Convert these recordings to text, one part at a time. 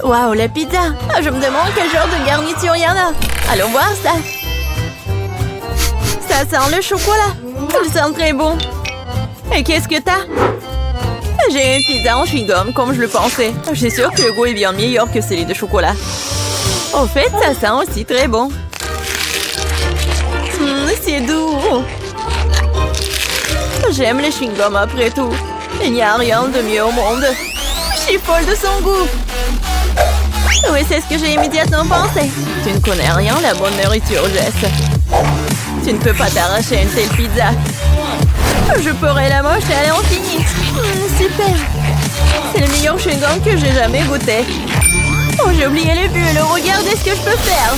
Waouh, la pizza! Je me demande quel genre de garniture il y en a. Allons voir ça. Ça sent le chocolat. Ça sent très bon. Et qu'est-ce que t'as? J'ai une pizza en chewing-gum, comme je le pensais. Je suis sûre que le goût est bien meilleur que celui de chocolat. En fait, ça sent aussi très bon. C'est doux. J'aime les chewing-gums après tout. Il n'y a rien de mieux au monde. Je suis folle de son goût. Oui, c'est ce que j'ai immédiatement pensé. Tu ne connais rien, la bonne nourriture, Jess. Tu ne peux pas t'arracher une telle pizza. Je pourrais la manger à l'infini. Super. C'est le meilleur chewing-gum que j'ai jamais goûté. Oh, j'ai oublié les bulles. Regardez ce que je peux faire.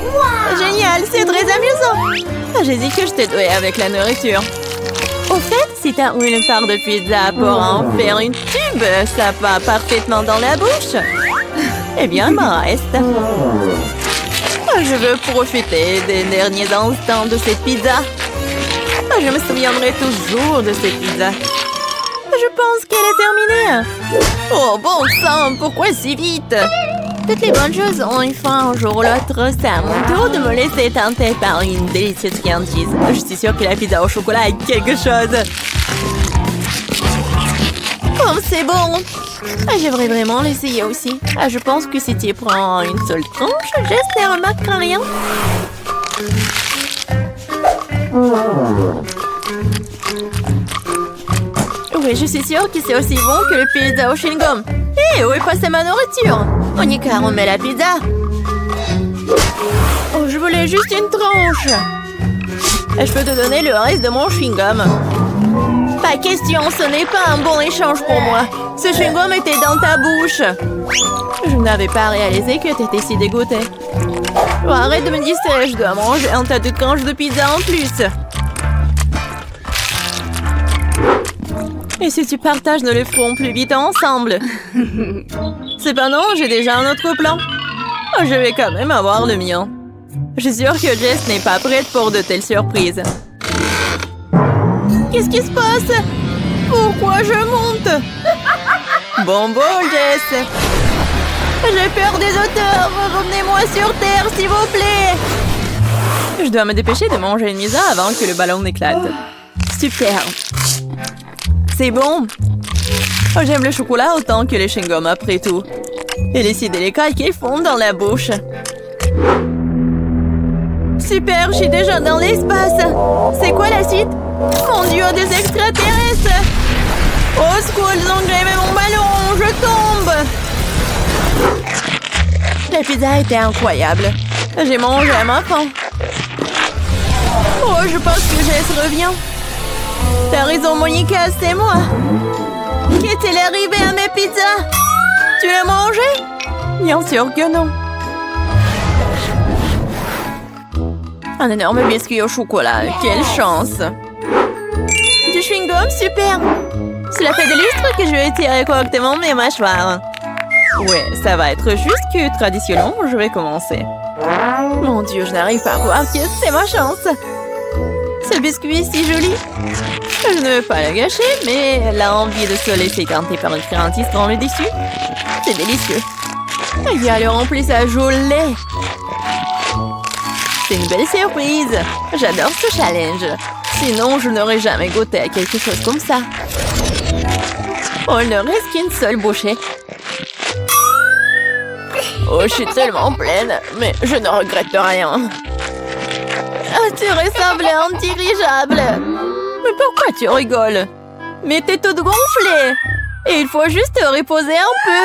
Wow. Génial, c'est très amusant. J'ai dit que je t'ai doué avec la nourriture. Au fait, si t'as une part de pizza pour en faire une tube, ça va parfaitement dans la bouche. Eh bien, il m'en reste. Je veux profiter des derniers instants de cette pizza. Je me souviendrai toujours de cette pizza. Je pense qu'elle est terminée. Oh, bon sang, pourquoi si vite? Toutes les bonnes choses ont une fin un jour ou l'autre. C'est à mon tour de me laisser tenter par une délicieuse friandise. Je suis sûre que la pizza au chocolat est quelque chose. Oh, c'est bon. J'aimerais vraiment l'essayer aussi. Je pense que si tu prends une seule tranche, Jess ne remarquera rien. Oui, je suis sûre que c'est aussi bon que le pizza au chewing-gum. Hé, où est passée ma nourriture? Monica, on met la pizza. Oh, je voulais juste une tranche. Je peux te donner le reste de mon chewing-gum. Pas question, ce n'est pas un bon échange pour moi. Ce chewing-gum était dans ta bouche. Je n'avais pas réalisé que tu étais si dégoûtée. Oh, arrête de me distraire, je dois manger un tas de tranches de pizza en plus. Et si tu partages, nous le ferons plus vite ensemble. Cependant, j'ai déjà un autre plan. Je vais quand même avoir le mien. Je suis sûre que Jess n'est pas prête pour de telles surprises. Qu'est-ce qui se passe? Pourquoi je monte? Bon bol, Jess. J'ai peur des auteurs. Revenez-moi sur Terre, s'il vous plaît. Je dois me dépêcher de manger une pizza avant que le ballon n'éclate. Super. C'est bon. Oh, j'aime le chocolat autant que les chewing-gums après tout. Et les si délicats qu'ils font dans la bouche. Super, je suis déjà dans l'espace. C'est quoi la suite? Mon Dieu, des extraterrestres! Oh, secours, ils ont grévé mon ballon! Je tombe! La pizza était incroyable. J'ai mangé à ma faim. Oh, je pense que Jess revient. T'as raison, Monica, c'est moi. Qu'est-il arrivé à mes pizzas? Tu l'as mangé? Bien sûr que non. Un énorme biscuit au chocolat. Quelle chance! Du chewing-gum, super! Cela fait des lustres que je vais tirer correctement mes mâchoires. Ouais, ça va être juste que traditionnellement, je vais commencer. Mon Dieu, je n'arrive pas à croire que c'est ma chance. Ce biscuit est si joli. Je ne veux pas le gâcher, mais l'envie de se laisser tenter par une friandise dans le dessus, c'est délicieux. Il y a le remplissage au lait. C'est une belle surprise. J'adore ce challenge. Sinon, je n'aurais jamais goûté à quelque chose comme ça. Oh, il ne reste qu'une seule bouchée. Oh, je suis tellement pleine, mais je ne regrette rien. Ah, tu ressembles à un dirigeable. Mais pourquoi tu rigoles? Mais t'es toute gonflée. Et il faut juste te reposer un peu.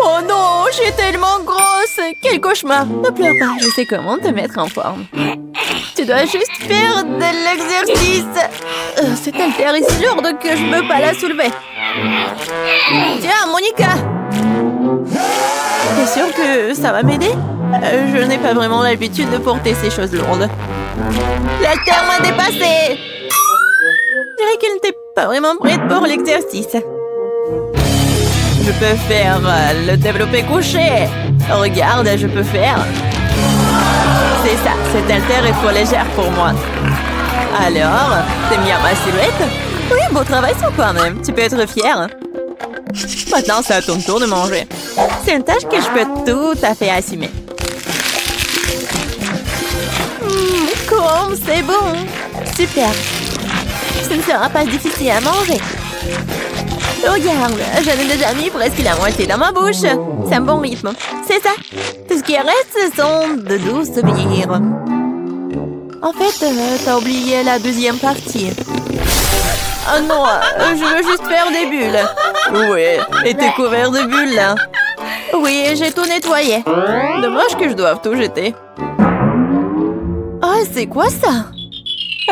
Oh non, je suis tellement grosse. Quel cauchemar. Ne pleure pas, je sais comment te mettre en forme. Tu dois juste faire de l'exercice. Cette haltère est si lourde que je ne peux pas la soulever. Tiens, Monica. T'es sûre que ça va m'aider? Je n'ai pas vraiment l'habitude de porter ces choses lourdes. L'haltère m'a dépassée. Je dirais qu'elle n'était pas vraiment prête pour l'exercice. Je peux faire le développé couché. Regarde, je peux faire. C'est ça, cette haltère est trop légère pour moi. Alors, t'aimes bien ma silhouette? Oui, beau travail sur toi-même. Tu peux être fière. Maintenant, c'est à ton tour de manger. C'est une tâche que je peux tout à fait assumer. Comme c'est bon. Super. Ce ne sera pas difficile à manger. Regarde, j'en ai déjà mis presque la moitié dans ma bouche. C'est un bon rythme. C'est ça. Tout ce qui reste, ce sont de doux souvenirs. En fait, t'as oublié la deuxième partie. Oh non, je veux juste faire des bulles. Oui, et t'es couvert de bulles, là. Oui, j'ai tout nettoyé. Dommage que je doive tout jeter. Oh, c'est quoi ça?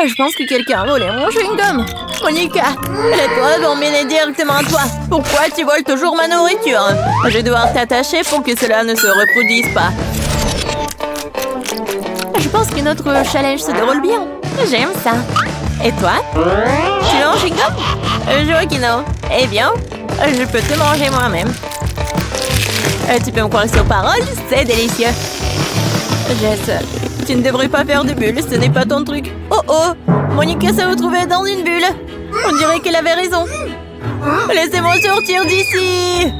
Je pense que quelqu'un a volé mon chewing-gum. Monica, les preuves vont mener directement à toi. Pourquoi tu voles toujours ma nourriture? Je vais devoir t'attacher pour que cela ne se reproduise pas. Je pense que notre challenge se déroule bien. J'aime ça. Et toi? Tu veux un chewing-gum? Je vois que non. Eh bien, je peux te manger moi-même. Tu peux me croire sur parole, c'est délicieux. Jess, tu ne devrais pas faire de bulles, ce n'est pas ton truc. Oh oh, Monica s'est retrouvée dans une bulle. On dirait qu'elle avait raison. Laissez-moi sortir d'ici.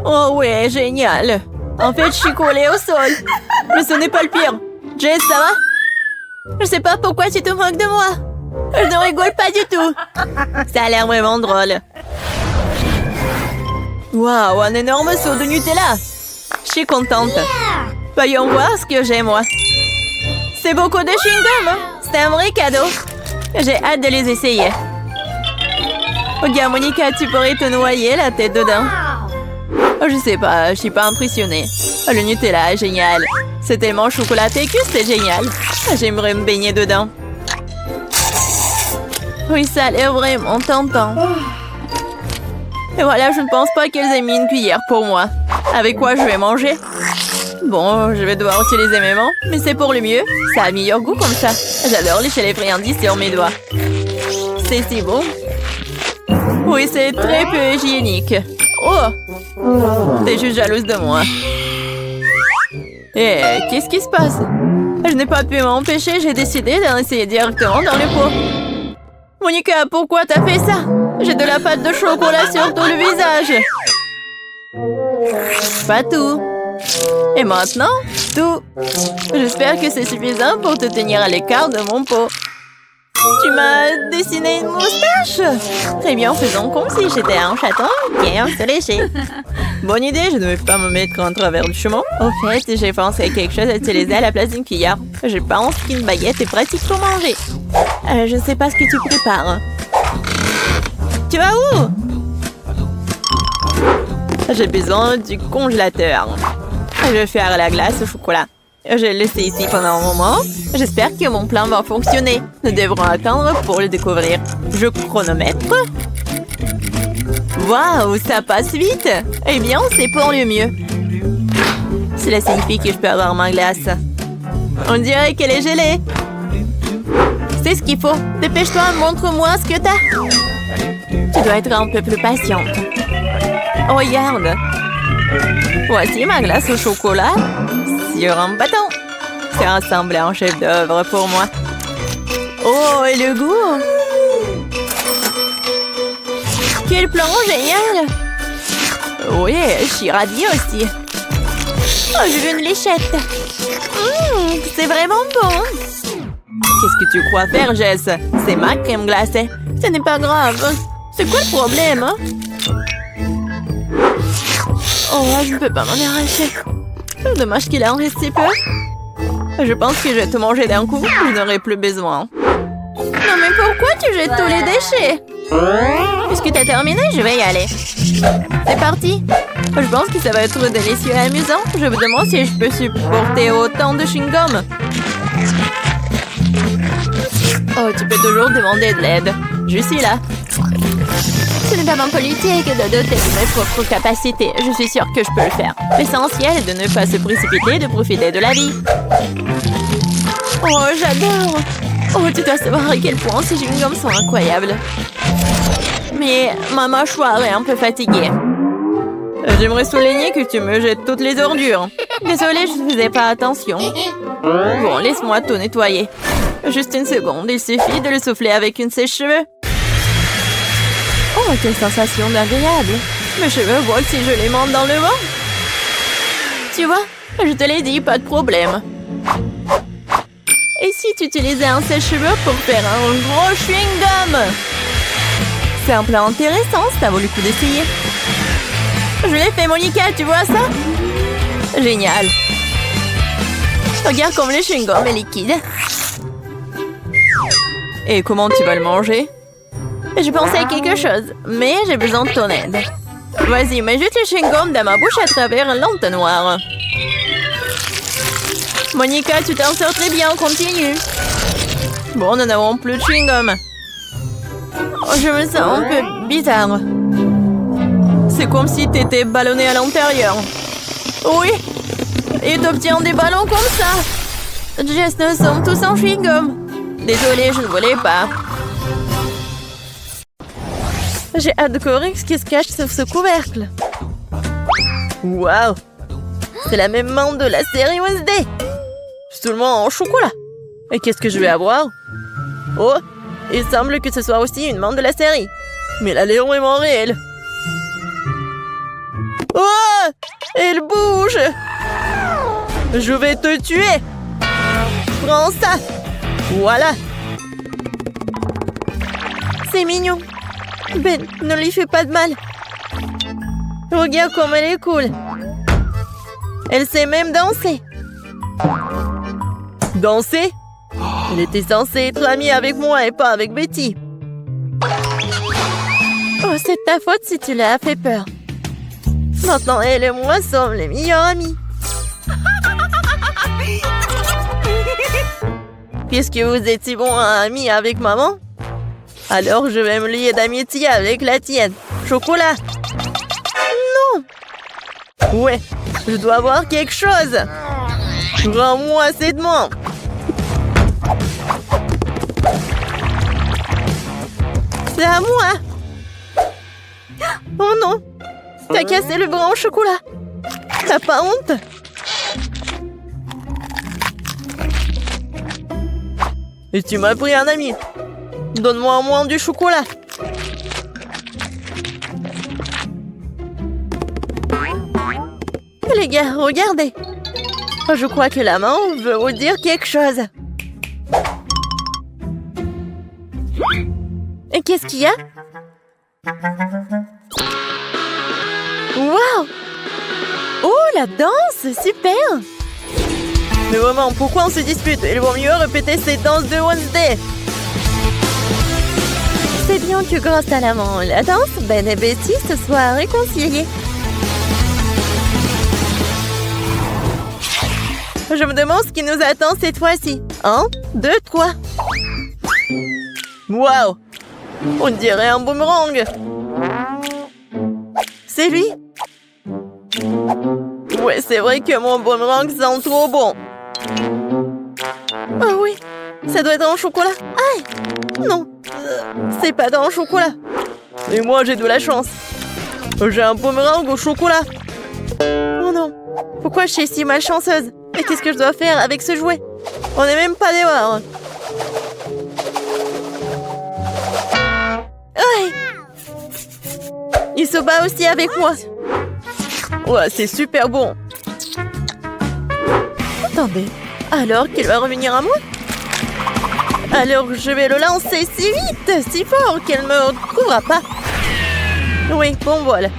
Oh ouais, génial. En fait, je suis collée au sol. Mais ce n'est pas le pire. Jess, ça va? Je sais pas pourquoi tu te moques de moi. Je ne rigole pas du tout. Ça a l'air vraiment drôle. Waouh, un énorme seau de Nutella. Je suis contente. Voyons voir ce que j'ai, moi. C'est beaucoup de chewing-gum, hein? C'est un vrai cadeau. J'ai hâte de les essayer. Regarde, Monica, tu pourrais te noyer la tête dedans. Oh, je sais pas, je suis pas impressionnée. Oh, le Nutella est génial. C'est tellement chocolaté que c'est génial. J'aimerais me baigner dedans. Oui, ça a l'air vraiment tentant. Et voilà, je ne pense pas qu'elles aient mis une cuillère pour moi. Avec quoi je vais manger? Bon, je vais devoir utiliser mes mains, mais c'est pour le mieux. Ça a meilleur goût comme ça. J'adore lécher les friandises sur mes doigts. C'est si bon. Oui, c'est très peu hygiénique. Oh! T'es juste jalouse de moi. Eh, qu'est-ce qui se passe? Je n'ai pas pu m'empêcher, j'ai décidé d'en essayer directement dans le pot. Monica, pourquoi t'as fait ça? J'ai de la pâte de chocolat sur tout le visage. Pas tout. Et maintenant, tout. J'espère que c'est suffisant pour te tenir à l'écart de mon pot. Tu m'as dessiné une moustache? Très bien, faisons comme si j'étais un chaton bien se lécher. Bonne idée, je ne vais pas me mettre en travers du chemin. Au fait, j'ai pensé à quelque chose à utiliser à la place d'une cuillère. Je pense qu'une baguette est pratique pour manger. Je ne sais pas ce que tu prépares. Tu vas où? J'ai besoin du congélateur. Je vais faire la glace au chocolat. Je l'ai laissé ici pendant un moment. J'espère que mon plan va fonctionner. Nous devrons attendre pour le découvrir. Je chronomètre. Waouh, ça passe vite. Eh bien, c'est pour le mieux. Cela signifie que je peux avoir ma glace. On dirait qu'elle est gelée. C'est ce qu'il faut. Dépêche-toi, montre-moi ce que t'as. Tu dois être un peu plus patiente. Oh, regarde. Voici ma glace au chocolat sur un bâton. C'est ressemblé à un chef-d'œuvre pour moi. Oh, et le goût! Quel plan génial! Oui, je suis ravie aussi. Oh, je veux une léchette. C'est vraiment bon. Qu'est-ce que tu crois faire, Jess? C'est ma crème glacée. Ce n'est pas grave. C'est quoi le problème, hein? Oh, je ne peux pas m'en arracher. Dommage qu'il en reste si peu. Je pense que je vais te manger d'un coup. Je n'aurai plus besoin. Non, mais pourquoi tu jettes tous les déchets? Puisque tu as terminé, je vais y aller. C'est parti. Je pense que ça va être délicieux et amusant. Je me demande si je peux supporter autant de chewing-gum. Oh, tu peux toujours demander de l'aide. Je suis là. Ce n'est pas mon politique de doter de mes propres capacités. Je suis sûre que je peux le faire. L'essentiel est de ne pas se précipiter, de profiter de la vie. Oh, j'adore. Oh, tu dois savoir à quel point ces chewing-gums sont incroyables. Mais ma mâchoire est un peu fatiguée. J'aimerais souligner que tu me jettes toutes les ordures. Désolée, je ne faisais pas attention. Bon, laisse-moi tout nettoyer. Juste une seconde, il suffit de le souffler avec une sèche-cheveux. Oh, quelle sensation agréable. Mes cheveux volent si je les monte dans le vent. Tu vois, je te l'ai dit, pas de problème. Et si tu utilisais un sèche-cheveux pour faire un gros chewing-gum? C'est un plan intéressant, ça vaut le coup d'essayer. Je l'ai fait, Monica, tu vois ça? Génial. Regarde comme le chewing-gum est liquide. Et comment tu vas le manger? Je pensais à quelque chose, mais j'ai besoin de ton aide. Vas-y, mets juste le chewing-gum dans ma bouche à travers l'entonnoir. Monica, tu t'en sors très bien, continue. Bon, nous n'avons plus de chewing-gum. Oh, je me sens un peu bizarre. C'est comme si t'étais ballonné à l'intérieur. Oui, et t'obtiens des ballons comme ça. Jess, nous sommes tous en chewing-gum. Désolée, je ne voulais pas. J'ai hâte de découvrir ce qui se cache sous ce couvercle. Waouh! C'est la même menthe de la série Wednesday. Seulement en chocolat. Et qu'est-ce que je vais avoir? Oh, il semble que ce soit aussi une menthe de la série. Mais elle a l'air vraiment réelle. Oh! Elle bouge! Je vais te tuer! Prends ça! Voilà! C'est mignon. Ben, ne lui fais pas de mal. Regarde comme elle est cool. Elle sait même danser. Danser? Elle était censée être amie avec moi et pas avec Betty. Oh, c'est ta faute si tu l'as fait peur. Maintenant, elle et moi sommes les meilleurs amis. Puisque vous êtes si bons amis avec maman, alors je vais me lier d'amitié avec la tienne. Chocolat. Non. Ouais, je dois avoir quelque chose. Rends-moi cette menthe. C'est à moi. Oh non. T'as cassé le bras au chocolat. T'as pas honte? Et tu m'as pris un ami. Donne-moi au moins du chocolat. Les gars, regardez. Je crois que la main veut vous dire quelque chose. Et qu'est-ce qu'il y a? Waouh! Oh, la danse! Super! Mais vraiment, pourquoi on se dispute? Il vaut mieux répéter cette danse de Wednesday. C'est bien que grâce à la danse, Ben et Betty se soient réconciliés. Je me demande ce qui nous attend cette fois-ci. 1, 2, 3. Waouh! On dirait un boomerang. C'est lui? Ouais, c'est vrai que mon boomerang sent trop bon. Oh oui, ça doit être en chocolat. Aïe! Non, c'est pas dans le chocolat. Et moi, j'ai de la chance. J'ai un boomerang au chocolat. Oh non, pourquoi je suis si malchanceuse? Et qu'est-ce que je dois faire avec ce jouet? On n'est même pas dehors. Aïe! Il se bat aussi avec moi. Ouais, c'est super bon. Attendez, alors qu'il va revenir à moi? Alors je vais le lancer si vite, si fort qu'elle ne me retrouvera pas. Oui, bon voilà.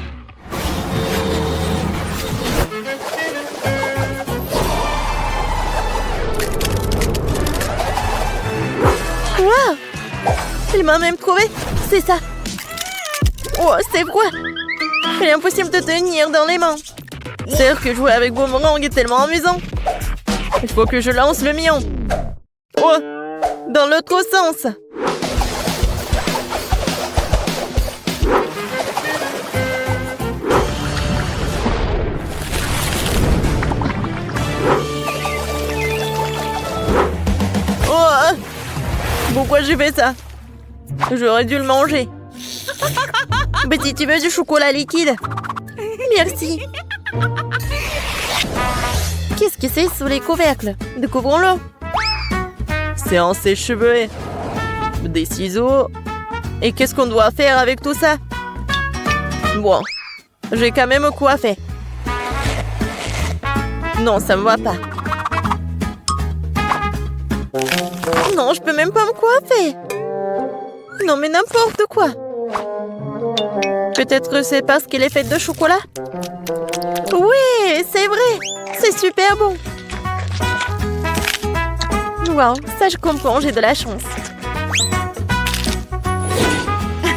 Waouh! Il m'a même trouvé. C'est ça. Oh, c'est froid. Il est impossible de tenir dans les mains. C'est vrai que jouer avec boomerang est tellement amusant. Il faut que je lance le mien. Oh, dans l'autre sens. Oh, pourquoi j'ai fait ça? J'aurais dû le manger. Betty, tu veux du chocolat liquide? Merci. Qu'est-ce que c'est sous les couvercles? Découvrons-le. C'est un sèche-cheveux. Des ciseaux. Et qu'est-ce qu'on doit faire avec tout ça? Bon, j'ai quand même coiffé. Non, ça me va pas. Non, je peux même pas me coiffer. Non, mais n'importe quoi. Peut-être c'est parce qu'elle est faite de chocolat? Oui, c'est vrai. C'est super bon. Wow, ça je comprends, j'ai de la chance.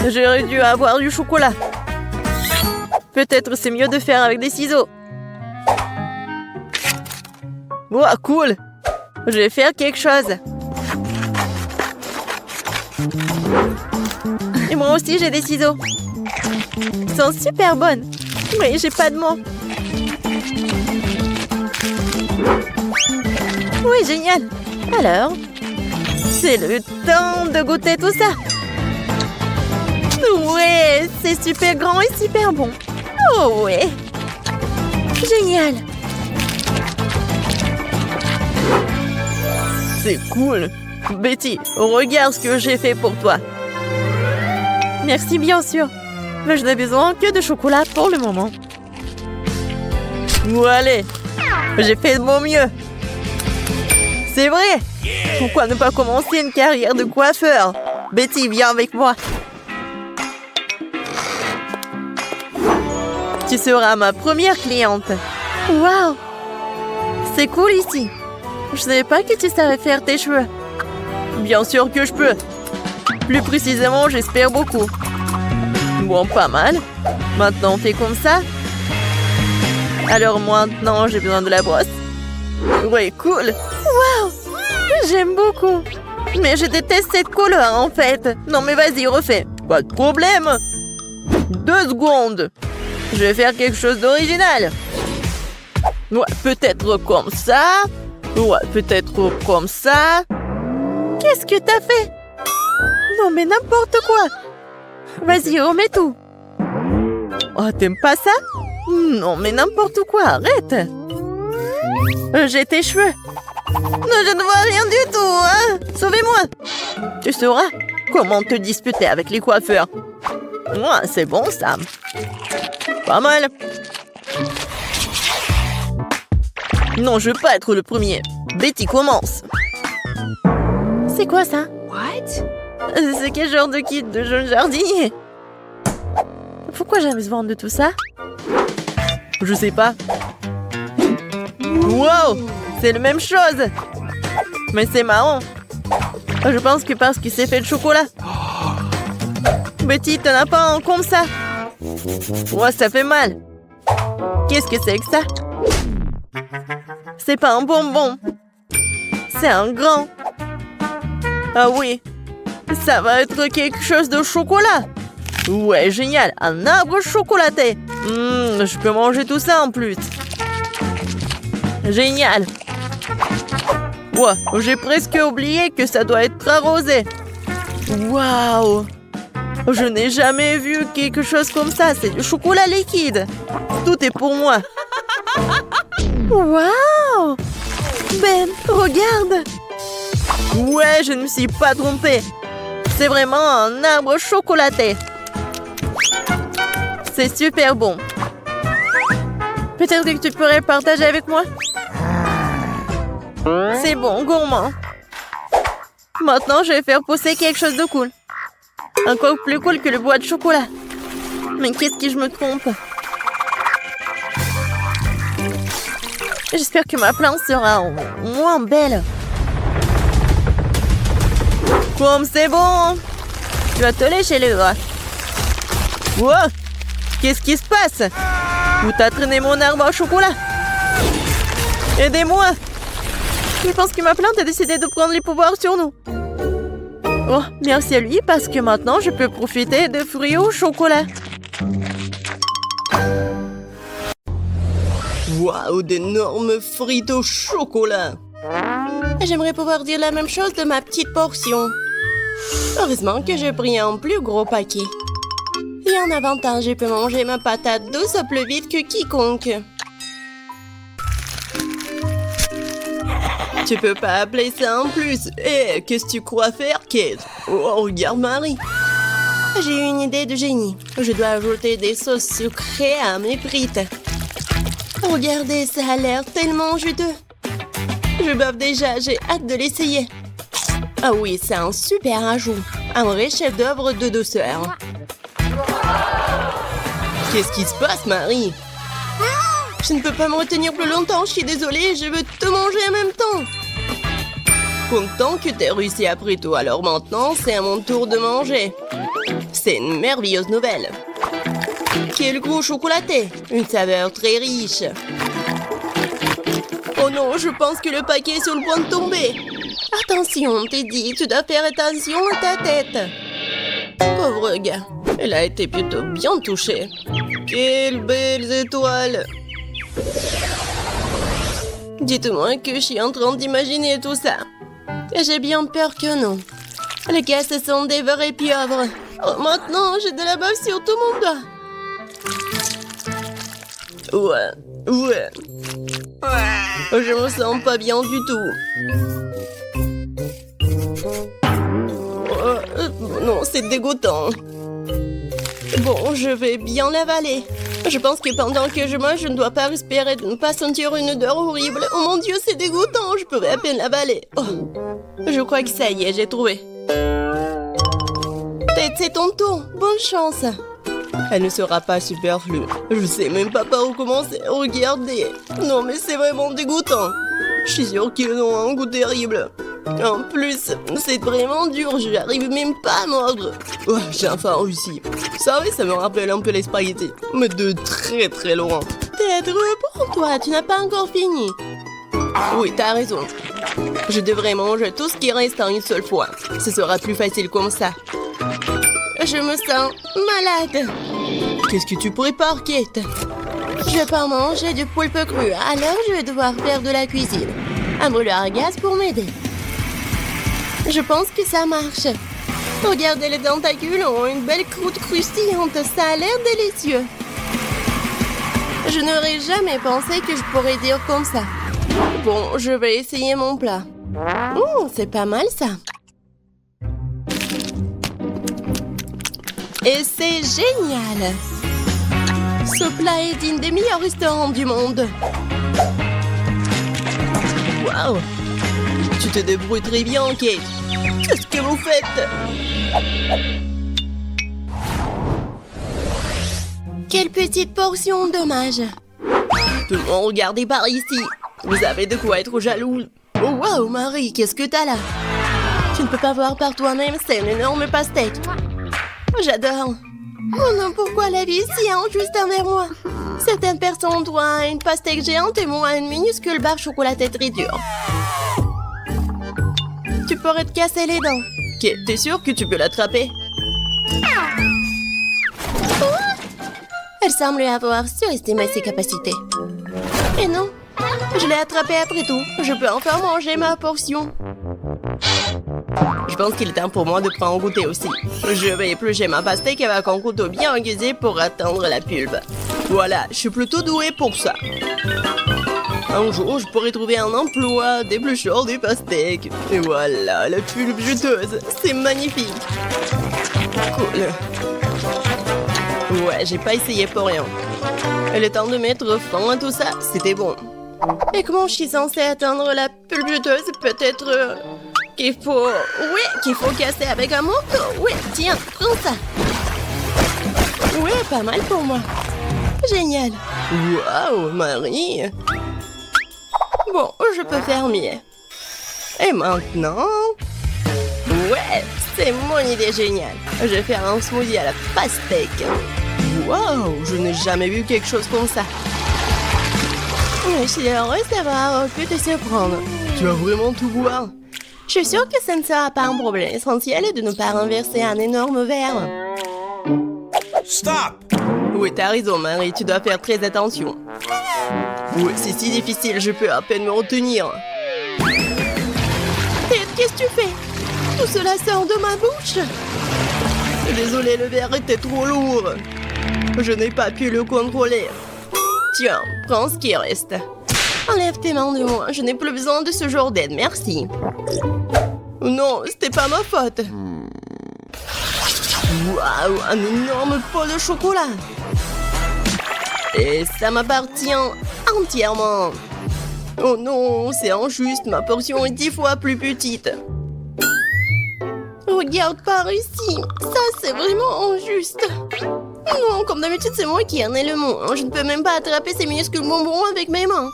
J'aurais dû avoir du chocolat. Peut-être c'est mieux de faire avec des ciseaux. Wow, cool. Je vais faire quelque chose. Et moi aussi, j'ai des ciseaux. Ils sont super bonnes. Mais j'ai pas de mots. Oui, génial. Alors, c'est le temps de goûter tout ça. Ouais, c'est super grand et super bon. Oh ouais. Génial. C'est cool. Betty, regarde ce que j'ai fait pour toi. Merci, bien sûr. Mais je n'ai besoin que de chocolat pour le moment. Bon, allez. J'ai fait de mon mieux. C'est vrai. Pourquoi ne pas commencer une carrière de coiffeur? Betty, viens avec moi. Tu seras ma première cliente. Waouh. C'est cool ici. Je ne savais pas que tu savais faire tes cheveux. Bien sûr que je peux. Plus précisément, j'espère beaucoup. Bon, pas mal. Maintenant, on fait comme ça. Alors maintenant, j'ai besoin de la brosse. Ouais, cool. Waouh. J'aime beaucoup. Mais je déteste cette couleur, en fait. Non, mais vas-y, refais. Pas de problème. 2 secondes. Je vais faire quelque chose d'original. Ouais, peut-être comme ça. Ouais, peut-être comme ça. Qu'est-ce que t'as fait? Non, mais n'importe quoi. Vas-y, remets tout. Oh, t'aimes pas ça? Non, mais n'importe quoi, arrête. J'ai tes cheveux. Non, je ne vois rien du tout, hein. Sauvez-moi. Tu sauras comment te disputer avec les coiffeurs. Ouais, c'est bon, ça. Pas mal. Non, je veux pas être le premier. Betty, commence. C'est quoi ça? What? C'est quel genre de kit de jeune jardinier? Pourquoi j'ai besoin de tout ça? Je sais pas. Wow! C'est la même chose! Mais c'est marrant. Je pense que parce qu'il s'est fait de chocolat. Betty, t'en as pas un comme ça? Ouais, ça fait mal. Qu'est-ce que c'est que ça? C'est pas un bonbon. C'est un grand. Ah oui. Ça va être quelque chose de chocolat. Ouais, génial. Un arbre chocolaté. Je peux manger tout ça en plus. Génial. Ouais, j'ai presque oublié que ça doit être arrosé. Waouh. Je n'ai jamais vu quelque chose comme ça. C'est du chocolat liquide. Tout est pour moi. Waouh. Ben, regarde. Ouais, je ne me suis pas trompée. C'est vraiment un arbre chocolaté. C'est super bon. Peut-être que tu pourrais partager avec moi? C'est bon, gourmand. Maintenant, je vais faire pousser quelque chose de cool. Encore plus cool que le bois de chocolat. Mais qu'est-ce que je me trompe? J'espère que ma plante sera moins belle. Comme c'est bon. Tu vas te lécher les doigts. Wow. Qu'est-ce qui se passe? Où t'as traîné mon arbre au chocolat? Aidez-moi. Je pense que ma plante a décidé de prendre les pouvoirs sur nous. Oh, merci à lui parce que maintenant je peux profiter de fruits au chocolat. Waouh, d'énormes frites au chocolat. J'aimerais pouvoir dire la même chose de ma petite portion. Heureusement que j'ai pris un plus gros paquet. Et en avantage, je peux manger ma patate douce plus vite que quiconque. Tu peux pas appeler ça en plus. Qu'est-ce que tu crois faire, Kate? Oh, regarde Marie. J'ai eu une idée de génie. Je dois ajouter des sauces sucrées à mes frites. Regardez, ça a l'air tellement juteux. Je bave déjà, j'ai hâte de l'essayer. Ah oui, c'est un super ajout. Un vrai chef-d'œuvre de douceur. Qu'est-ce qui se passe, Marie? Je ne peux pas me retenir plus longtemps, je suis désolée, je veux te manger en même temps. Content que t'aies réussi après tout, alors maintenant, c'est à mon tour de manger. C'est une merveilleuse nouvelle. Quel goût chocolaté, une saveur très riche. Oh non, je pense que le paquet est sur le point de tomber. Attention, Teddy, tu dois faire attention à ta tête. Pauvre gars, elle a été plutôt bien touchée. Quelles belles étoiles! Dites-moi que je suis en train d'imaginer tout ça. J'ai bien peur que non. Les gars, ce sont des vrais pieuvres. Oh, maintenant, j'ai de la bave sur tout mon doigt. Ouais. Je me sens pas bien du tout. Non, c'est dégoûtant. Bon, je vais bien l'avaler. Je pense que pendant que je mange, je ne dois pas respirer, de ne pas sentir une odeur horrible. Oh mon Dieu, c'est dégoûtant, je pourrais à peine l'avaler. Oh. Je crois que ça y est, j'ai trouvé. Tête, c'est ton tour. Bonne chance. Elle ne sera pas superflue. Je sais même pas par où commencer. Regardez. Non, mais c'est vraiment dégoûtant. Je suis sûre qu'ils ont un goût terrible. En plus, c'est vraiment dur. Je n'arrive même pas à mordre. Oh, j'ai enfin réussi. Ça, oui, ça me rappelle un peu les spaghettis. Mais de très très loin. Tête, reprends-toi. Tu n'as pas encore fini. Oui, t'as raison. Je devrais manger tout ce qui reste en une seule fois. Ce sera plus facile comme ça. Je me sens malade. Qu'est-ce que tu prépares, Kate? Je vais pas manger du poulpe cru, alors je vais devoir faire de la cuisine. Un brûleur à gaz pour m'aider. Je pense que ça marche. Regardez, les tentacules ont une belle croûte croustillante. Ça a l'air délicieux. Je n'aurais jamais pensé que je pourrais dire comme ça. Bon, je vais essayer mon plat. C'est pas mal ça. Et c'est génial! Ce plat est digne des meilleurs restaurants du monde. Waouh! Tu te débrouilles très bien, Kate. Qu'est-ce que vous faites? Quelle petite portion, dommage. Tout le monde, regardez par ici. Vous avez de quoi être jaloux. Oh, waouh, Marie, qu'est-ce que t'as là? Tu ne peux pas voir par toi-même, c'est une énorme pastèque. J'adore. Oh non, pourquoi la vie est si injuste envers moi? Certaines personnes ont droit à une pastèque géante et moi à une minuscule barre chocolatée très dure. Tu pourrais te casser les dents. Ok, t'es sûre que tu peux l'attraper? Elle semble avoir surestimé ses capacités. Et non, je l'ai attrapé après tout. Je peux encore manger ma portion. Je pense qu'il est temps pour moi de prendre goûter aussi. Je vais éplucher ma pastèque avec un couteau bien aiguisé pour atteindre la pulpe. Voilà, je suis plutôt douée pour ça. Un jour, je pourrais trouver un emploi d'éplucheur des pastèques. Et voilà, la pulpe juteuse. C'est magnifique. Cool. Ouais, j'ai pas essayé pour rien. Il est temps de mettre fin à tout ça. C'était bon. Et comment je suis censée atteindre la pulpe juteuse? Peut-être... qu'il faut... Oui, qu'il faut casser avec un morceau. Oui, tiens, prends ça. Oui, pas mal pour moi. Génial. Waouh, Marie. Bon, je peux faire mieux. Et maintenant... Ouais, c'est mon idée géniale. Je vais faire un smoothie à la pastèque. Waouh, je n'ai jamais vu quelque chose comme ça. Je suis heureuse d'avoir pu te surprendre. Tu vas vraiment tout boire? Je suis sûre que ce ne sera pas un problème. L'essentiel est de ne pas renverser un énorme verre. Stop! Oui, t'as raison, Marie. Tu dois faire très attention. Oui, c'est si difficile, je peux à peine me retenir. Ted, qu'est-ce que tu fais? Tout cela sort de ma bouche. Désolée, le verre était trop lourd. Je n'ai pas pu le contrôler. Tiens, prends ce qui reste. Enlève tes mains de moi, je n'ai plus besoin de ce genre d'aide, merci. Non, c'était pas ma faute. Waouh, un énorme pot de chocolat. Et ça m'appartient entièrement. Oh non, c'est injuste, ma portion est 10 fois plus petite. Regarde par ici, ça c'est vraiment injuste. Non, comme d'habitude c'est moi qui en ai le moins. Je ne peux même pas attraper ces minuscules bonbons avec mes mains.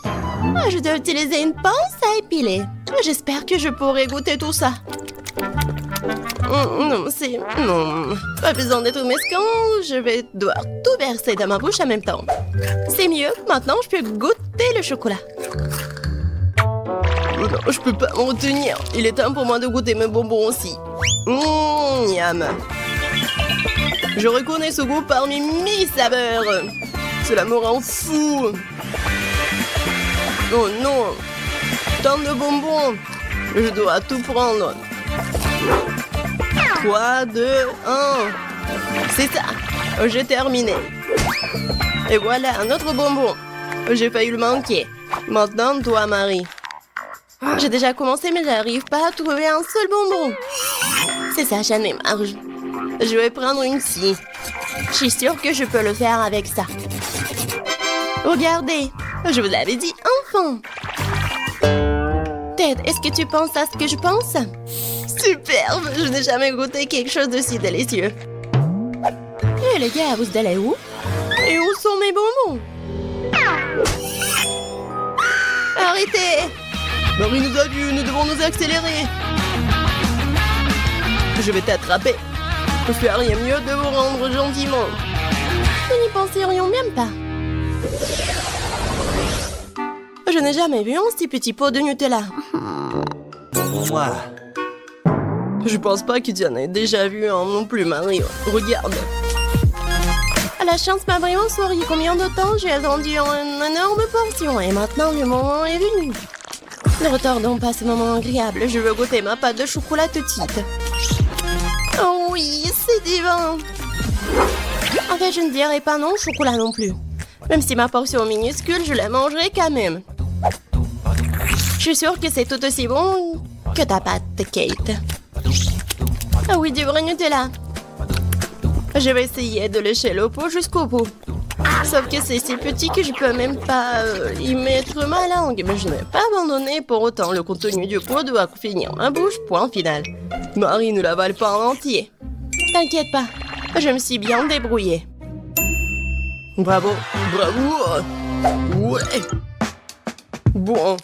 Je dois utiliser une pince à épiler. J'espère que je pourrai goûter tout ça. Non, c'est... Non, pas besoin d'être mesquin, je vais devoir tout verser dans ma bouche en même temps. C'est mieux, maintenant je peux goûter le chocolat. Non, je peux pas m'en retenir. Il est temps pour moi de goûter mes bonbons aussi. Miam. Je reconnais ce goût parmi 1000 saveurs. Cela me rend fou. Oh non, tant de bonbons. Je dois tout prendre. 3, 2, 1. C'est ça. J'ai terminé. Et voilà, un autre bonbon. J'ai failli le manquer. Maintenant, toi, Marie. J'ai déjà commencé, mais j'arrive pas à trouver un seul bonbon. C'est ça, j'en ai marre. Je vais prendre une scie. Je suis sûre que je peux le faire avec ça. Regardez, je vous l'avais dit, enfin. Ted, est-ce que tu penses à ce que je pense? Superbe, je n'ai jamais goûté quelque chose de si délicieux. Et les gars, vous allez où? Et où sont mes bonbons? Arrêtez! Marie nous a vus, nous devons nous accélérer. Je vais t'attraper. Faire rien mieux de vous rendre gentiment. Nous n'y penserions même pas. Je n'ai jamais vu un si petit pot de Nutella. Je pense pas que tu en aies déjà vu un non plus, Marie. Regarde. La chance m'a vraiment souri. Combien de temps j'ai attendu une énorme portion et maintenant le moment est venu. Ne retardons pas ce moment agréable. Je veux goûter ma pâte de chocolat petite. Oh oui, c'est divin. En fait, je ne dirais pas non au chocolat non plus. Même si ma portion est minuscule, je la mangerai quand même. Je suis sûre que c'est tout aussi bon que ta pâte, Kate. Ah oui, du vrai Nutella. Je vais essayer de lécher le pot jusqu'au bout. Sauf que c'est si petit que je peux même pas y mettre ma langue. Mais je n'ai pas abandonné pour autant. Le contenu du pot doit finir ma bouche, point final. Marie ne l'avale pas en entier. T'inquiète pas, je me suis bien débrouillée. Bravo, bravo. Ouais. Bon,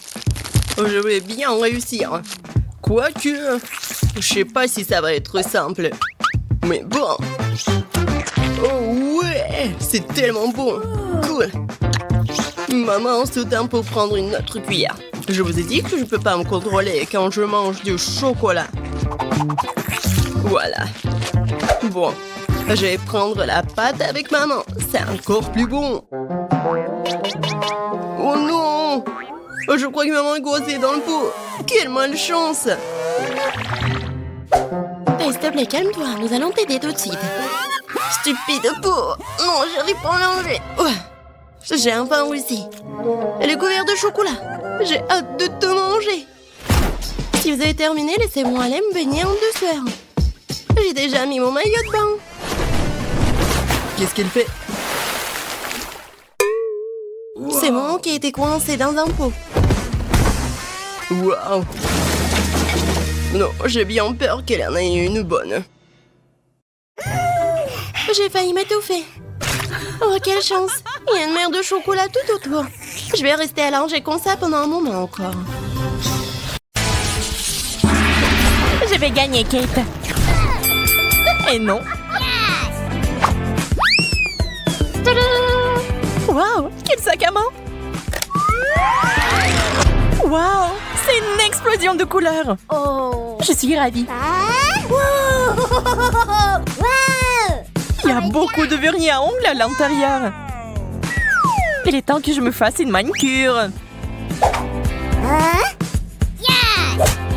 je vais bien réussir. Quoique, je sais pas si ça va être simple. Mais bon. Oh ouais, c'est tellement bon. Cool. Maman se tient pour prendre une autre cuillère. Je vous ai dit que je peux pas me contrôler quand je mange du chocolat. Voilà. Bon, je vais prendre la pâte avec maman. C'est encore plus bon. Oh non! Je crois que maman est coincée dans le pot. Quelle malchance! Hey, s'il te plaît, calme-toi. Nous allons t'aider tout de suite. Stupide pot! Non, j'arrive pas à l'enlever. J'ai enfin réussi. Elle est couverte de chocolat. J'ai hâte de te manger. Si vous avez terminé, laissez-moi aller me baigner en douceur. J'ai déjà mis mon maillot de bain. Qu'est-ce qu'elle fait? C'est moi qui ai été coincé dans un pot. Waouh! Non, j'ai bien peur qu'elle en ait une bonne. J'ai failli m'étouffer. Oh, quelle chance! Il y a une mer de chocolat tout autour. Je vais rester allongée comme ça pendant un moment encore. Je vais gagner, Kate. Et non. Waouh, quel sac à main! Waouh, c'est une explosion de couleurs! Oh. Je suis ravie. Il y a beaucoup de vernis à ongles à l'intérieur. Il est temps que je me fasse une manicure.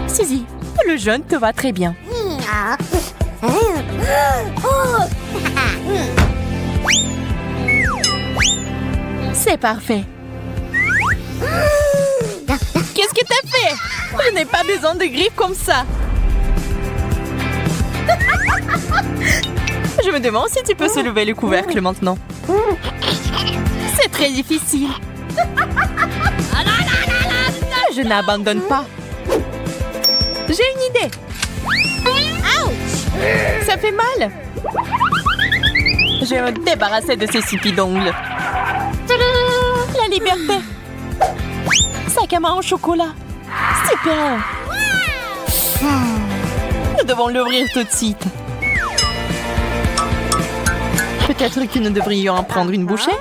Suzy, le jaune te va très bien. C'est parfait. Qu'est-ce que t'as fait? Je n'ai pas besoin de griffes comme ça. Je me demande si tu peux soulever le couvercle maintenant. C'est très difficile. Je n'abandonne pas. J'ai une idée. Ça fait mal. Je vais me débarrasser de ces sipis d'ongles. La liberté. Sac à main au chocolat. Super. Nous devons l'ouvrir tout de suite. Peut-être que nous devrions en prendre une bouchée.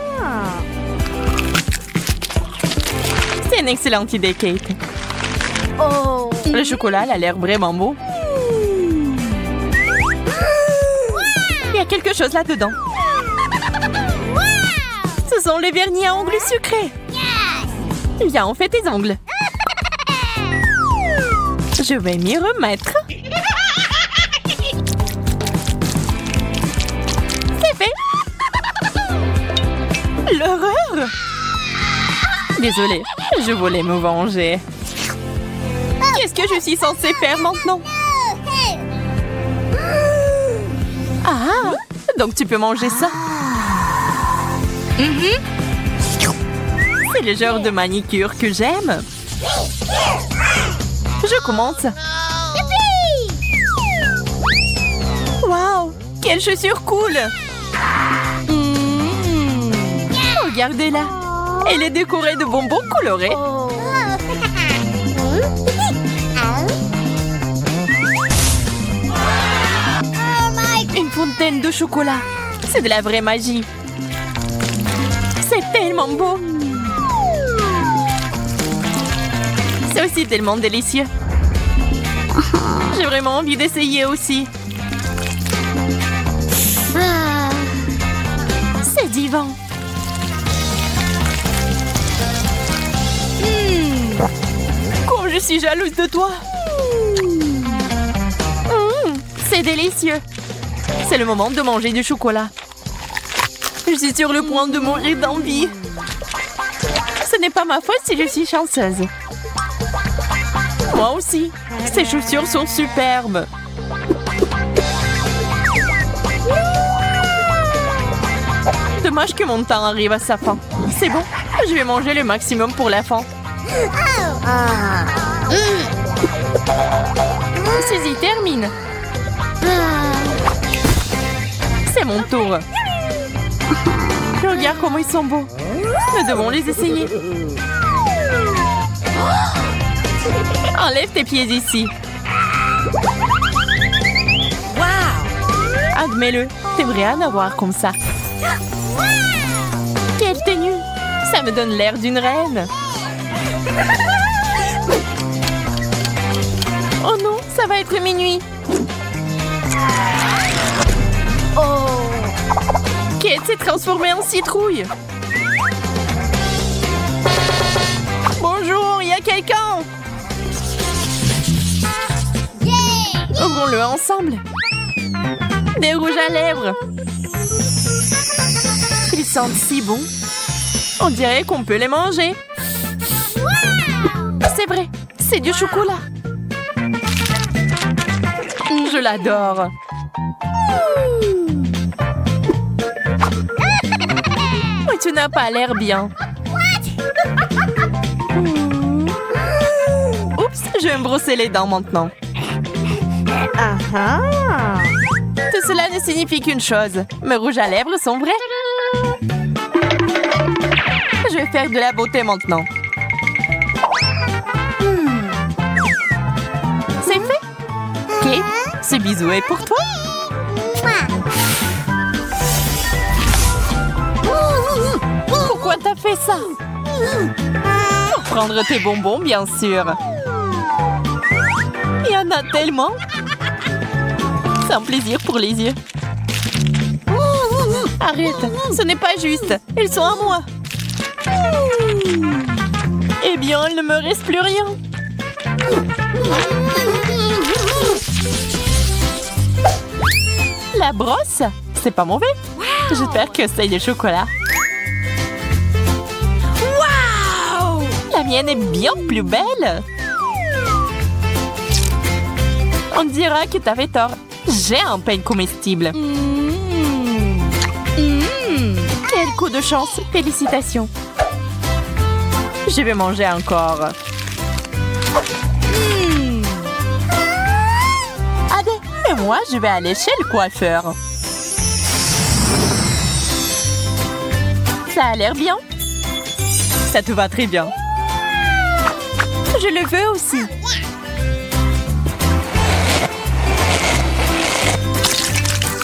C'est une excellente idée, Kate. Le chocolat a l'air vraiment beau. Il y a quelque chose là-dedans. Ce sont les vernis à ongles sucrés. Viens, on fait tes ongles. Je vais m'y remettre. C'est fait. L'horreur. Désolée, je voulais me venger. Qu'est-ce que je suis censée faire maintenant? Ah, donc tu peux manger ça. C'est le genre de manicure que j'aime. Je commence. Waouh, quelle chaussure cool. Regardez-la. Elle est décorée de bonbons colorés. Une fontaine de chocolat. C'est de la vraie magie. C'est tellement beau. C'est aussi tellement délicieux. J'ai vraiment envie d'essayer aussi. C'est divin. Comme je suis jalouse de toi. C'est délicieux. C'est le moment de manger du chocolat. Je suis sur le point de mourir d'envie. Ce n'est pas ma faute si je suis chanceuse. Moi aussi. Ces chaussures sont superbes. Dommage que mon temps arrive à sa fin. C'est bon, je vais manger le maximum pour la fin. Suzy, termine. C'est mon tour. Regarde comment ils sont beaux. Nous devons les essayer. Enlève tes pieds ici. Wow! Admets-le, t'aimerais en avoir comme ça. Quelle tenue! Ça me donne l'air d'une reine. Oh non, ça va être minuit. Oh! Kate s'est transformée en citrouille. Bonjour, il y a quelqu'un? Ouvrons-le ensemble. Des rouges à lèvres. Ils sentent si bon. On dirait qu'on peut les manger. C'est vrai, c'est du chocolat. Je l'adore. Mais tu n'as pas l'air bien. Oups, je vais me brosser les dents maintenant. Tout cela ne signifie qu'une chose. Mes rouges à lèvres sont vrais. Je vais faire de la beauté maintenant. C'est fait. Kate, ce bisou est pour toi. Pourquoi t'as fait ça? Pour prendre tes bonbons, bien sûr. Il y en a tellement. C'est un plaisir pour les yeux. Arrête, ce n'est pas juste. Ils sont à moi. Eh bien, il ne me reste plus rien. La brosse, c'est pas mauvais. J'espère que c'est du chocolat. Waouh! La mienne est bien plus belle. On dira que t'avais tort. J'ai un pain comestible. beaucoup de chance. Félicitations. Je vais manger encore. Allez, et moi, je vais aller chez le coiffeur. Ça a l'air bien. Ça te va très bien. Je le veux aussi.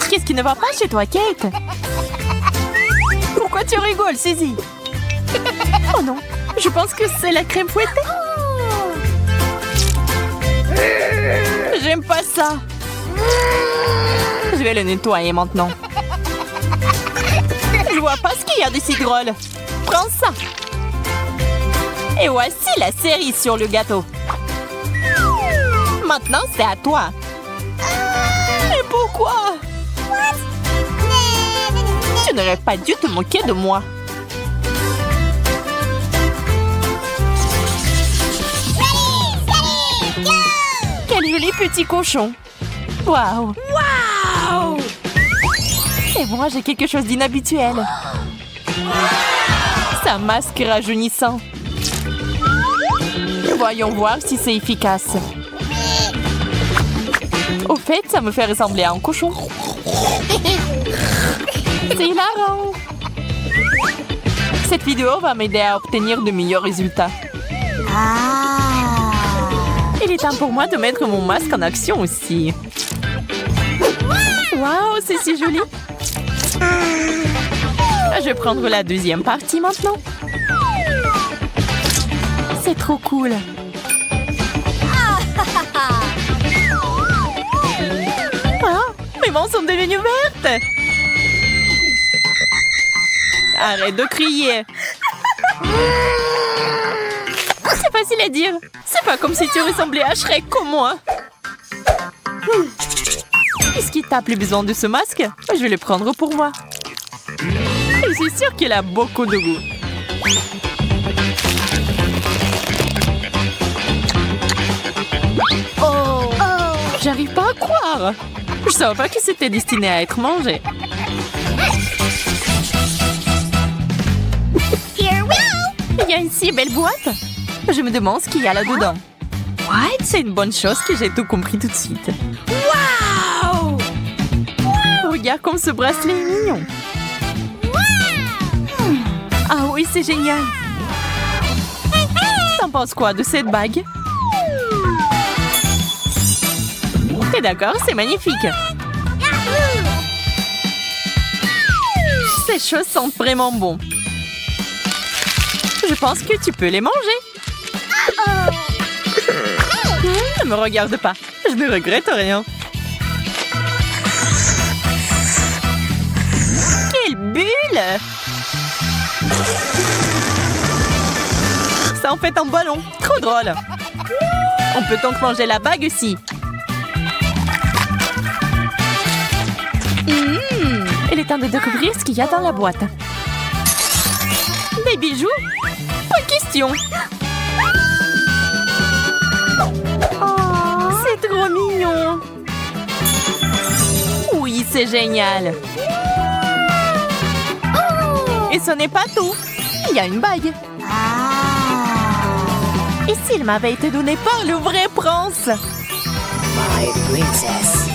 Qu'est-ce qui ne va pas chez toi, Kate? Pourquoi tu rigoles, Suzy? Oh non, je pense que c'est la crème fouettée. J'aime pas ça. Je vais le nettoyer maintenant. Je vois pas ce qu'il y a de si drôle. Prends ça. Et voici la cerise sur le gâteau. Maintenant, c'est à toi. Mais pourquoi? Tu n'aurais pas dû te moquer de moi. Quel joli petit cochon. Waouh. Waouh. Et moi, j'ai quelque chose d'inhabituel. Sa masque rajeunissant. Voyons voir si c'est efficace. Au fait, ça me fait ressembler à un cochon. C'est hilarant. Cette vidéo va m'aider à obtenir de meilleurs résultats. Il est temps pour moi de mettre mon masque en action aussi. Waouh, c'est si joli. Je vais prendre la deuxième partie maintenant. C'est trop cool. Ah, mes mains sont devenues vertes. Arrête de crier. C'est facile à dire. C'est pas comme si tu ressemblais à Shrek comme moi. Puisqu'il t'a plus besoin de ce masque, je vais le prendre pour moi. Je suis sûre qu'il a beaucoup de goût. Oh, j'arrive pas à croire. Je savais pas que c'était destiné à être mangé. Il y a une si belle boîte. Je me demande ce qu'il y a là-dedans. What? C'est une bonne chose que j'ai tout compris tout de suite. Wow! Regarde comme ce bracelet est mignon. Ah oui, c'est génial. T'en penses quoi de cette bague? T'es d'accord? C'est magnifique. Ces choses sentent vraiment bon. Je pense que tu peux les manger. Ne me regarde pas. Je ne regrette rien. Quelle bulle! Ça en fait un ballon. Trop drôle. On peut donc manger la bague aussi. Il est temps de découvrir ce qu'il y a dans la boîte. Des bijoux? Pas question. C'est trop mignon. Oui, c'est génial. Et ce n'est pas tout. Il y a une bague. Et s'il m'avait été donné par le vrai prince?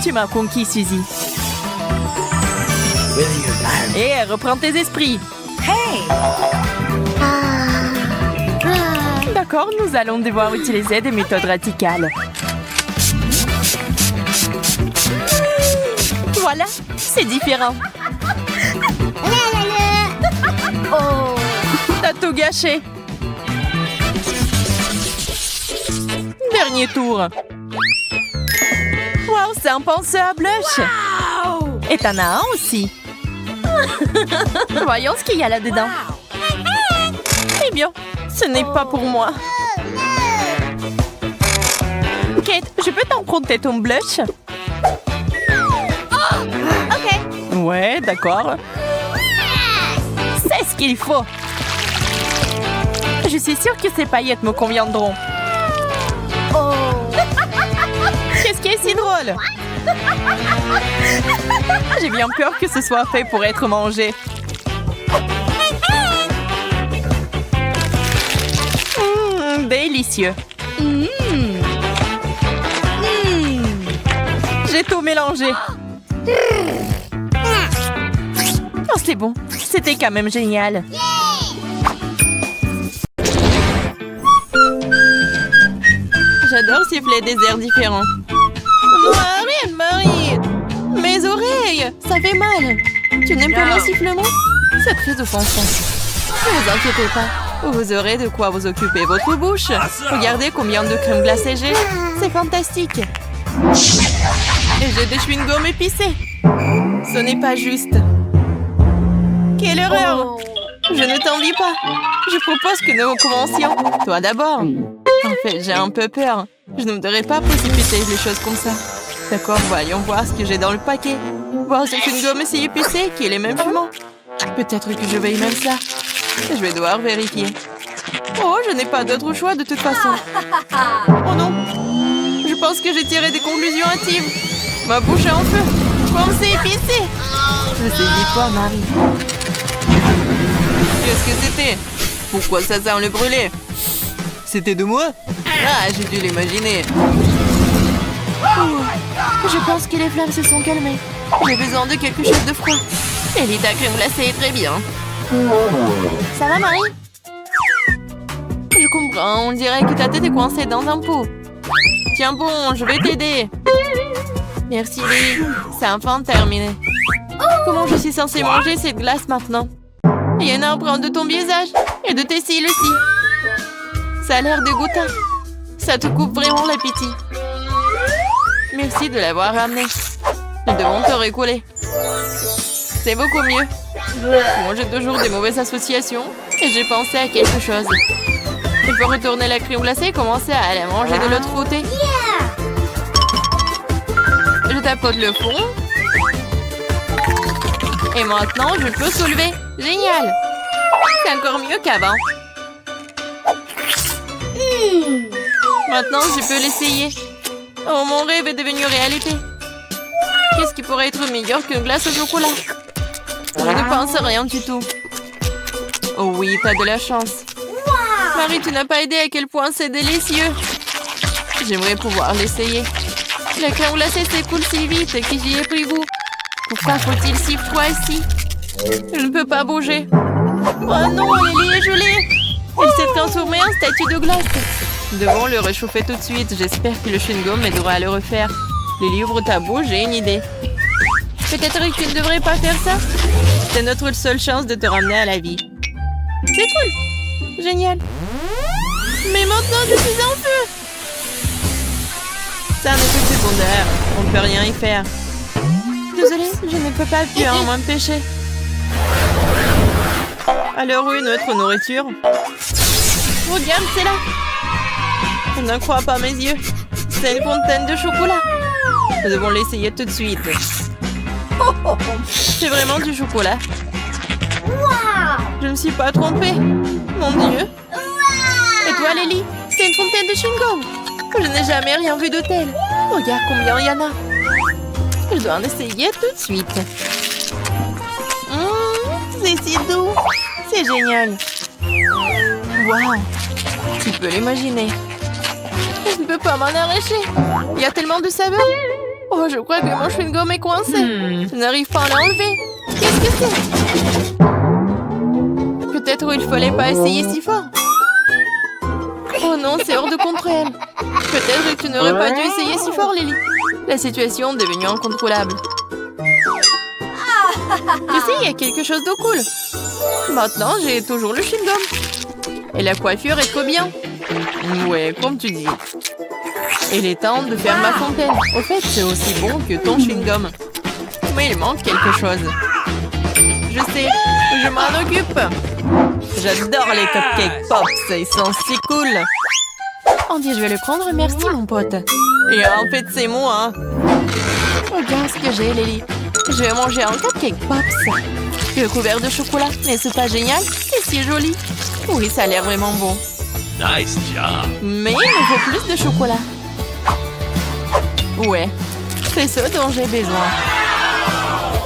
Tu m'as conquis, Suzy. Et reprends tes esprits. D'accord, nous allons devoir utiliser des méthodes radicales. Voilà, c'est différent. Oh, t'as tout gâché. Dernier tour. Wow, c'est un pinceau à blush. Wow. Et t'en as un aussi. Voyons ce qu'il y a là-dedans. Eh bien, ce n'est pas pour moi. Kate, je peux t'emprunter ton blush? Ok. Ouais, d'accord. C'est ce qu'il faut. Je suis sûre que ces paillettes me conviendront. Oh. Qu'est-ce qui est si drôle? J'ai bien peur que ce soit fait pour être mangé. délicieux. J'ai tout mélangé. Oh, c'est bon. C'était quand même génial. J'adore siffler des airs différents. Marie, Marie! Mes oreilles! Ça fait mal! Tu n'aimes pas mon sifflement? C'est très offensant. Ne vous inquiétez pas. Vous aurez de quoi vous occuper votre bouche. Regardez combien de crème glacée j'ai. C'est fantastique. Et j'ai des chewing-gums épicés. Ce n'est pas juste. Quelle horreur! Je ne t'envie pas. Je propose que nous commencions. Toi d'abord. En fait, j'ai un peu peur. Je ne voudrais pas précipiter les choses comme ça. D'accord, voyons voir ce que j'ai dans le paquet. Voir ce chewing-gum si épicé qu'il est même fumant. Peut-être que je vais même ça. Je vais devoir vérifier. Oh, je n'ai pas d'autre choix de toute façon. Oh non. Je pense que j'ai tiré des conclusions hâtives. Ma bouche est en feu. Comme c'est épicé. Je sais vite toi, Marie. Qu'est-ce que c'était? Pourquoi ça sent le brûlé? C'était de moi? Ah, j'ai dû l'imaginer. Je pense que les flammes se sont calmées. J'ai besoin de quelque chose de froid. Ellie, ta crème glacée est très bien. Ça va, Marie? Je comprends, on dirait que ta tête est coincée dans un pot. Tiens bon, je vais t'aider. Merci, Ellie. C'est enfin terminé. Comment je suis censée manger cette glace maintenant? Il y en a un empreinte de ton visage et de tes cils aussi. Ça a l'air dégoûtant. Ça te coupe vraiment l'appétit. Merci de l'avoir ramené. Nous devons te récoller. C'est beaucoup mieux. Moi, j'ai toujours des mauvaises associations et j'ai pensé à quelque chose. Il faut retourner la crème glacée et commencer à la manger de l'autre côté. Je tapote le fond. Et maintenant, je peux soulever. Génial! C'est encore mieux qu'avant. Maintenant, je peux l'essayer. Oh, mon rêve est devenu réalité. Qu'est-ce qui pourrait être meilleur qu'une glace au chocolat? Je ne pense à rien du tout. Oh oui, t'as de la chance. Marie, tu n'as pas aidé à quel point c'est délicieux. J'aimerais pouvoir l'essayer. La crème glacée s'écoule si vite que j'y ai pris goût. Pourquoi faut-il si froid ici? Je ne peux pas bouger. Oh non, Ellie est gelée. Elle s'est transformée en statue de glace. Nous devons le réchauffer tout de suite. J'espère que le chewing-gum m'aidera à le refaire. Lily, ouvre ta bouche, j'ai une idée. Peut-être que tu ne devrais pas faire ça. C'est notre seule chance de te ramener à la vie. C'est cool. Génial. Mais maintenant, je suis en feu. C'est un effet secondaire. On ne peut rien y faire. Désolée, je ne peux pas plus m'empêcher. Alors où est notre nourriture? Regarde, c'est là. Je n'en crois pas mes yeux. C'est une fontaine de chocolat. Nous devons l'essayer tout de suite. C'est vraiment du chocolat. Je ne me suis pas trompée. Mon Dieu. Et toi, Lily? C'est une fontaine de chewing-gum. Je n'ai jamais rien vu de tel. Regarde combien il y en a. Je dois en essayer tout de suite. C'est si doux. C'est génial. Waouh. Tu peux l'imaginer. Je ne peux pas m'en arracher. Il y a tellement de saveur. Oh, je crois que mon chewing-gum est coincé. Je n'arrive pas à l'enlever. Qu'est-ce que c'est? Peut-être qu'il ne fallait pas essayer si fort. Oh non, c'est hors de contrôle. Peut-être que tu n'aurais pas dû essayer si fort, Lily. La situation est devenue incontrôlable. Ici, il y a quelque chose de cool. Maintenant, j'ai toujours le chewing-gum. Et la coiffure est trop bien. Ouais, comme tu dis. Il est temps de faire ma fontaine. Au fait, c'est aussi bon que ton chewing-gum. Mais il manque quelque chose. Je sais, je m'en occupe. J'adore les cupcakes pops, ils sont si cool. On dit je vais le prendre, merci mon pote. Et en fait, c'est moi. Regarde ce que j'ai, Lily. Je vais manger un cupcake pops. Recouvert de chocolat, n'est-ce pas génial? C'est si joli. Oui, ça a l'air vraiment bon. Nice job. Mais il me faut plus de chocolat. Ouais, c'est ce dont j'ai besoin.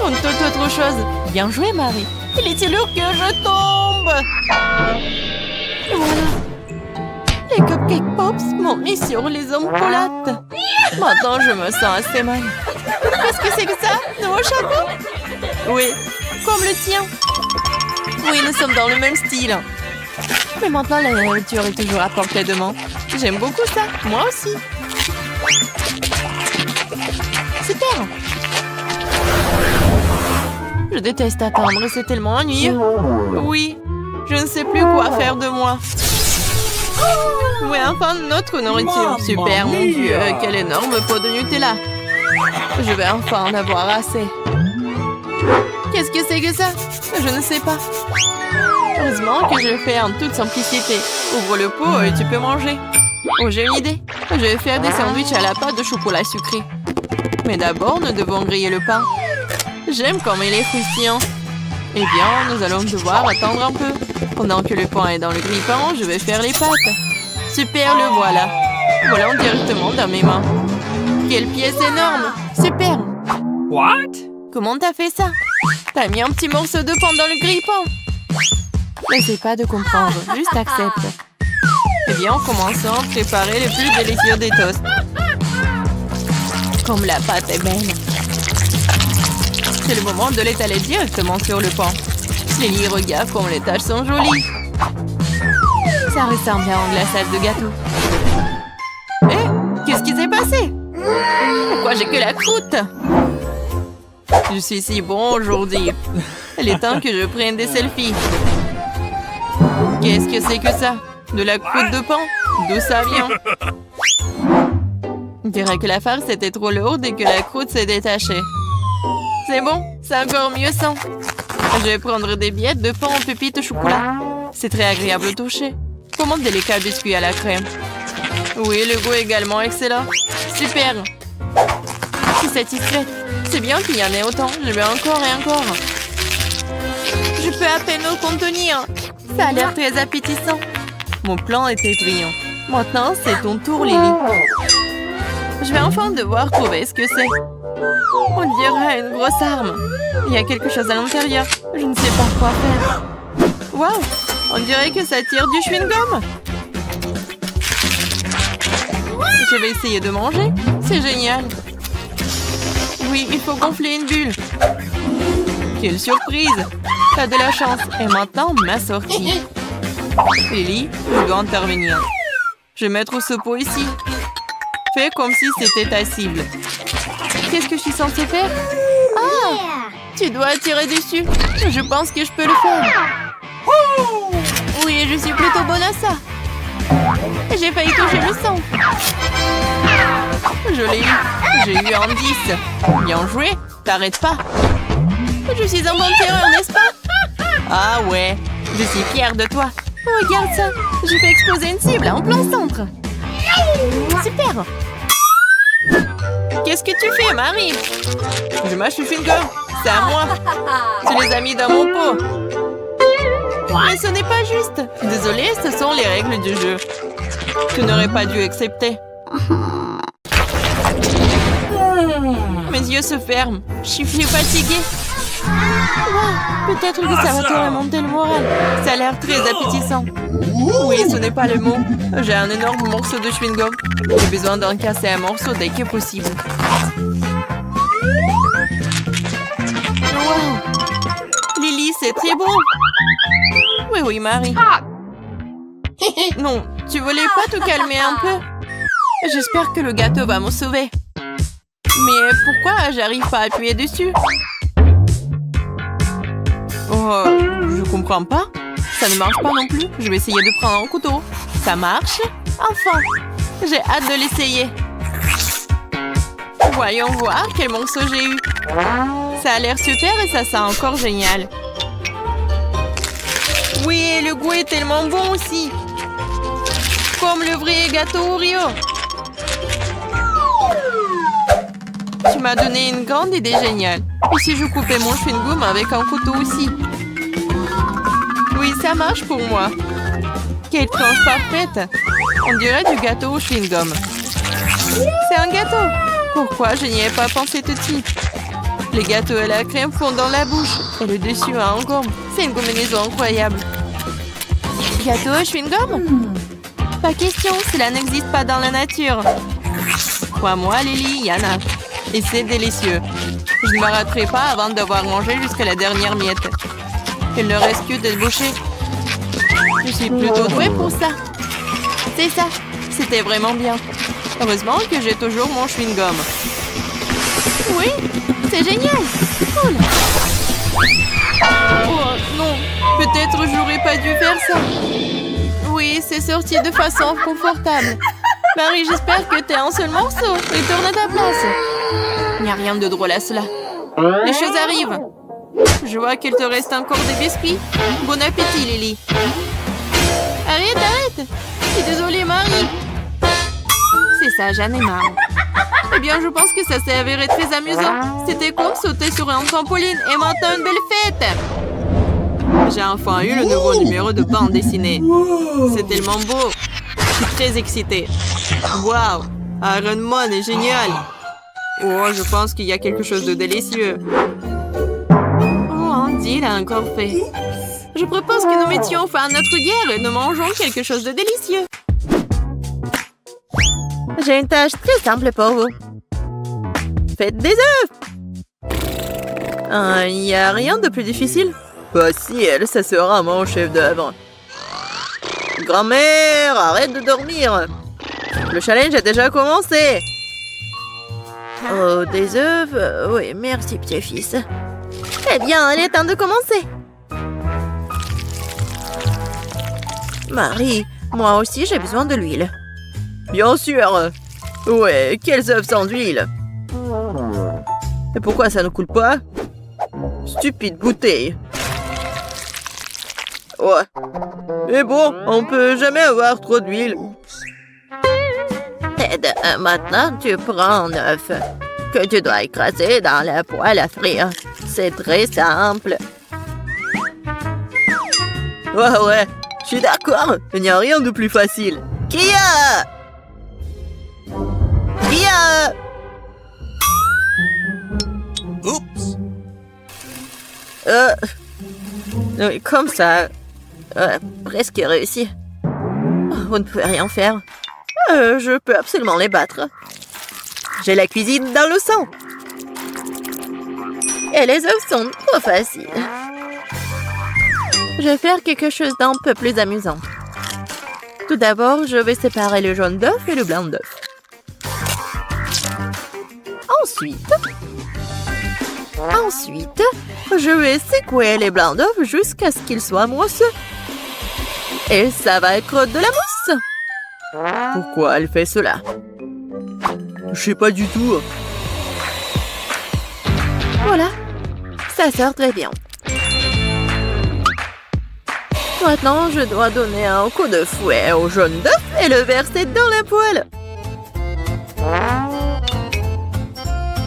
Une toute autre chose. Bien joué, Marie. Il est lourd que je tombe. Voilà. Les cupcakes pops m'ont mis sur les omoplates. Maintenant, je me sens assez mal. Qu'est-ce que c'est que ça? Nouveau chapeau? Oui, comme le tien. Oui, nous sommes dans le même style. Mais maintenant, la nourriture est toujours à portée de main. J'aime beaucoup ça. Moi aussi. Super. Je déteste attendre, c'est tellement ennuyeux. Oui, je ne sais plus quoi faire de moi. Oui, enfin, notre nourriture. Super, mon Dieu, quel énorme pot de Nutella. Je vais enfin en avoir assez. Qu'est-ce que c'est que ça? Je ne sais pas. Heureusement que je le fais en toute simplicité. Ouvre le pot et tu peux manger. Oh, j'ai une idée. Je vais faire des sandwichs à la pâte de chocolat sucré. Mais d'abord, nous devons griller le pain. J'aime comme il est croustillant. Eh bien, nous allons devoir attendre un peu. Pendant que le pain est dans le grille-pain, je vais faire les pâtes. Super, le voilà. Volant directement dans mes mains. Quelle pièce énorme! Super! What? Comment t'as fait ça? T'as mis un petit morceau de pain dans le grille-pain. N'essaie pas de comprendre, juste accepte. Eh bien, commençons à préparer le plus délicieux des toasts. Comme la pâte est belle. C'est le moment de l'étaler directement sur le pain. Lily, regarde comme les taches sont jolies. Ça ressemble à un glaçage de gâteau. Eh, qu'est-ce qui s'est passé? Pourquoi j'ai que la croûte? Je suis si bon aujourd'hui. Il est temps que je prenne des selfies. Qu'est-ce que c'est que ça? De la croûte de pain? D'où ça vient? On dirait que la farce était trop lourde et que la croûte s'est détachée. C'est bon, c'est encore mieux sans. Je vais prendre des billettes de pain en pépites au chocolat. C'est très agréable au toucher. Comme un délicat biscuit à la crème. Oui, le goût est également excellent. Super. Je suis satisfaite. C'est bien qu'il y en ait autant. Je veux encore et encore. Je peux à peine le contenir. Ça a l'air très appétissant. Mon plan était brillant. Maintenant, c'est ton tour, Lily. Je vais enfin devoir trouver ce que c'est. On dirait une grosse arme. Il y a quelque chose à l'intérieur. Je ne sais pas quoi faire. Waouh! On dirait que ça tire du chewing-gum. Je vais essayer de manger. C'est génial. Oui, il faut gonfler une bulle. Quelle surprise! T'as de la chance. Et maintenant, ma sortie. Lily, je dois intervenir. Je vais mettre ce pot ici. Fais comme si c'était ta cible. Qu'est-ce que je suis censée faire? Ah! Tu dois tirer dessus. Je pense que je peux le faire. Oui, je suis plutôt bonne à ça. J'ai failli toucher le sang. Je l'ai eu. J'ai eu un 10. Bien joué. T'arrêtes pas. Je suis un bon tireur, n'est-ce pas? Ah ouais. Je suis fière de toi. Regarde ça. J'ai fait exploser une cible en plein centre. Super. Qu'est-ce que tu fais, Marie? Je mâche le chewing-gum. C'est à moi. Tu les as mis dans mon pot. Mais ce n'est pas juste. Désolée, ce sont les règles du jeu. Tu n'aurais pas dû accepter. Mes yeux se ferment. Je suis fatiguée. Wow, peut-être que ça va te remonter le moral. Ça a l'air très appétissant. Oui, ce n'est pas le mot. J'ai un énorme morceau de chewing-gum. J'ai besoin d'en casser un morceau dès que possible. Wow. Lily, c'est très bon. Oui, oui, Marie. Non, tu voulais pas te calmer un peu? J'espère que le gâteau va me sauver. Mais pourquoi j'arrive pas à appuyer dessus? Oh, je comprends pas. Ça ne marche pas non plus. Je vais essayer de prendre un couteau. Ça marche? Enfin! J'ai hâte de l'essayer. Voyons voir quel morceau j'ai eu. Ça a l'air super et ça sent encore génial. Oui, le goût est tellement bon aussi. Comme le vrai gâteau Oreo. Tu m'as donné une grande idée géniale. Et si je coupais mon chewing-gum avec un couteau aussi? Oui, ça marche pour moi. Quelle tranche parfaite. On dirait du gâteau au chewing-gum. C'est un gâteau. Pourquoi je n'y ai pas pensé tout de suite? Les gâteaux et la crème fondent dans la bouche. Et le dessus a un gomme. C'est une combinaison incroyable. Gâteau au chewing-gum? Pas question, cela n'existe pas dans la nature. Crois-moi, Lily, il y en a. Et c'est délicieux. Je ne m'arrêterai pas avant de devoir manger jusqu'à la dernière miette. Il ne reste que de boucher. Je suis plutôt douée pour ça. C'est ça. C'était vraiment bien. Heureusement que j'ai toujours mon chewing-gum. Oui, c'est génial. Cool. Oh non, peut-être j'aurais pas dû faire ça. Oui, c'est sorti de façon confortable. Marie, j'espère que t'es un seul morceau. Retourne à ta place. Il n'y a rien de drôle à cela. Les choses arrivent. Je vois qu'il te reste encore des biscuits. Bon appétit, Lily. Arrête, arrête. Je suis désolée, Marie. C'est ça, j'en ai marre. Eh bien, je pense que ça s'est avéré très amusant. C'était comme sauter sur un trampoline et maintenant une belle fête. J'ai enfin eu le nouveau numéro de bande dessinée. C'est tellement beau. Je suis très excitée. Waouh, Iron Man est génial. Oh, je pense qu'il y a quelque chose de délicieux. Oh, Andy l'a encore fait. Je propose que nous mettions fin à notre guerre et nous mangeons quelque chose de délicieux. J'ai une tâche très simple pour vous. Faites des œufs. Il n'y a rien de plus difficile. Facile, ça sera mon chef-d'œuvre. Grand-mère, arrête de dormir. Le challenge a déjà commencé. Oh, des œufs? Oui, merci, petit-fils. Eh bien, il est temps de commencer. Marie, moi aussi, j'ai besoin de l'huile. Bien sûr. Ouais, quels œufs sans huile? Et pourquoi ça ne coule pas? Stupide bouteille. Ouais. Mais bon, on peut jamais avoir trop d'huile. Ted, maintenant tu prends un œuf que tu dois écraser dans la poêle à frire. C'est très simple. Ouais, je suis d'accord. Il n'y a rien de plus facile. Kia! Oups. Oui, comme ça. Presque réussi. Vous ne pouvez rien faire. Je peux absolument les battre. J'ai la cuisine dans le sang. Et les œufs sont trop faciles. Je vais faire quelque chose d'un peu plus amusant. Tout d'abord, je vais séparer le jaune d'œuf et le blanc d'œuf. Ensuite, je vais secouer les blancs d'œuf jusqu'à ce qu'ils soient mousseux. Et ça va être de la mousse. Pourquoi elle fait cela? Je sais pas du tout. Voilà, ça sort très bien. Maintenant, je dois donner un coup de fouet au jaune d'œuf et le verser dans la poêle.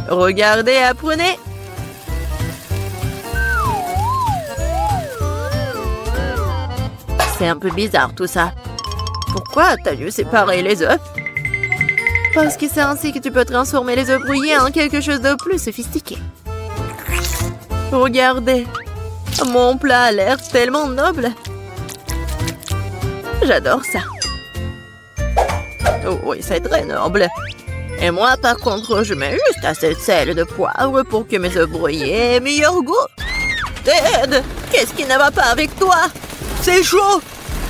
Regardez, apprenez. C'est un peu bizarre tout ça. Pourquoi t'as dû séparer les œufs? Parce que c'est ainsi que tu peux transformer les œufs brouillés en quelque chose de plus sophistiqué. Regardez. Mon plat a l'air tellement noble. J'adore ça. Oh oui, c'est très noble. Et moi, par contre, je mets juste assez de sel et de poivre pour que mes œufs brouillés aient meilleur goût. Ted, qu'est-ce qui ne va pas avec toi? C'est chaud.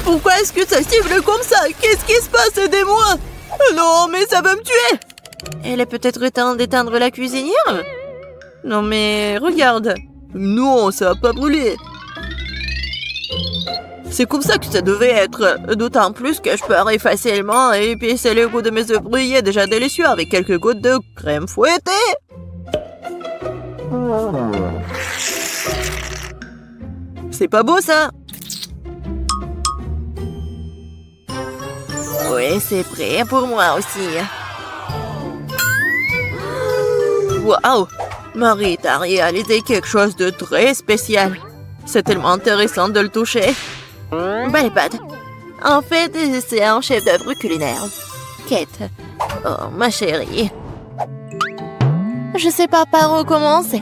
Pourquoi est-ce que ça siffle comme ça? Qu'est-ce qui se passe? Aidez-moi. Non, mais ça va me tuer. Elle est peut-être temps d'éteindre la cuisinière? Non, mais regarde. Non, ça va pas brûler. C'est comme ça que ça devait être. D'autant plus que je peux facilement épicer le goût de mes œufs brouillés déjà délicieux avec quelques gouttes de crème fouettée. C'est pas beau, ça? Oui, c'est prêt pour moi aussi. Waouh! Marie, t'as réalisé quelque chose de très spécial. C'est tellement intéressant de le toucher. Belle pâte. En fait, c'est un chef-d'œuvre culinaire. Kate. Oh, ma chérie. Je sais pas par où commencer.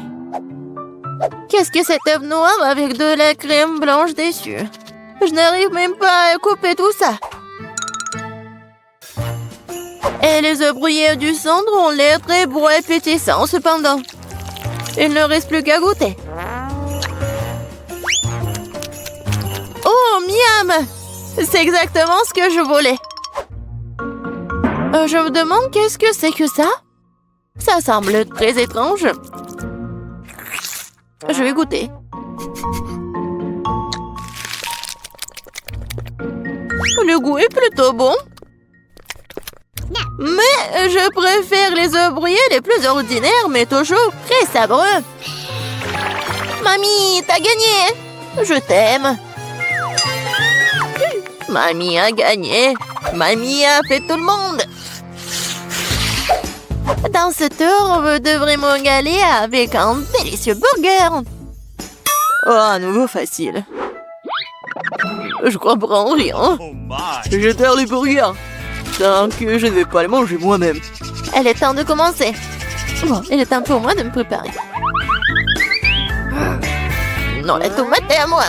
Qu'est-ce que cet œuf noir avec de la crème blanche dessus? Je n'arrive même pas à couper tout ça. Et les œufs brouillés du centre ont l'air très beaux et pétissants cependant. Il ne reste plus qu'à goûter. Oh, miam! C'est exactement ce que je voulais. Je me demande qu'est-ce que c'est que ça? Ça semble très étrange. Je vais goûter. Le goût est plutôt bon. Mais je préfère les œufs brouillés les plus ordinaires, mais toujours très sabreux. Mamie, t'as gagné! Je t'aime. Mamie a gagné. Mamie a fait tout le monde. Dans ce tour, vous devrez me régaler avec un délicieux burger. Oh, à nouveau facile. Je comprends rien. Oh my. Je terre les burgers. Tant que je ne vais pas les manger moi-même. Il est temps de commencer. Bon, il est temps pour moi de me préparer. Non, la tomate est à moi.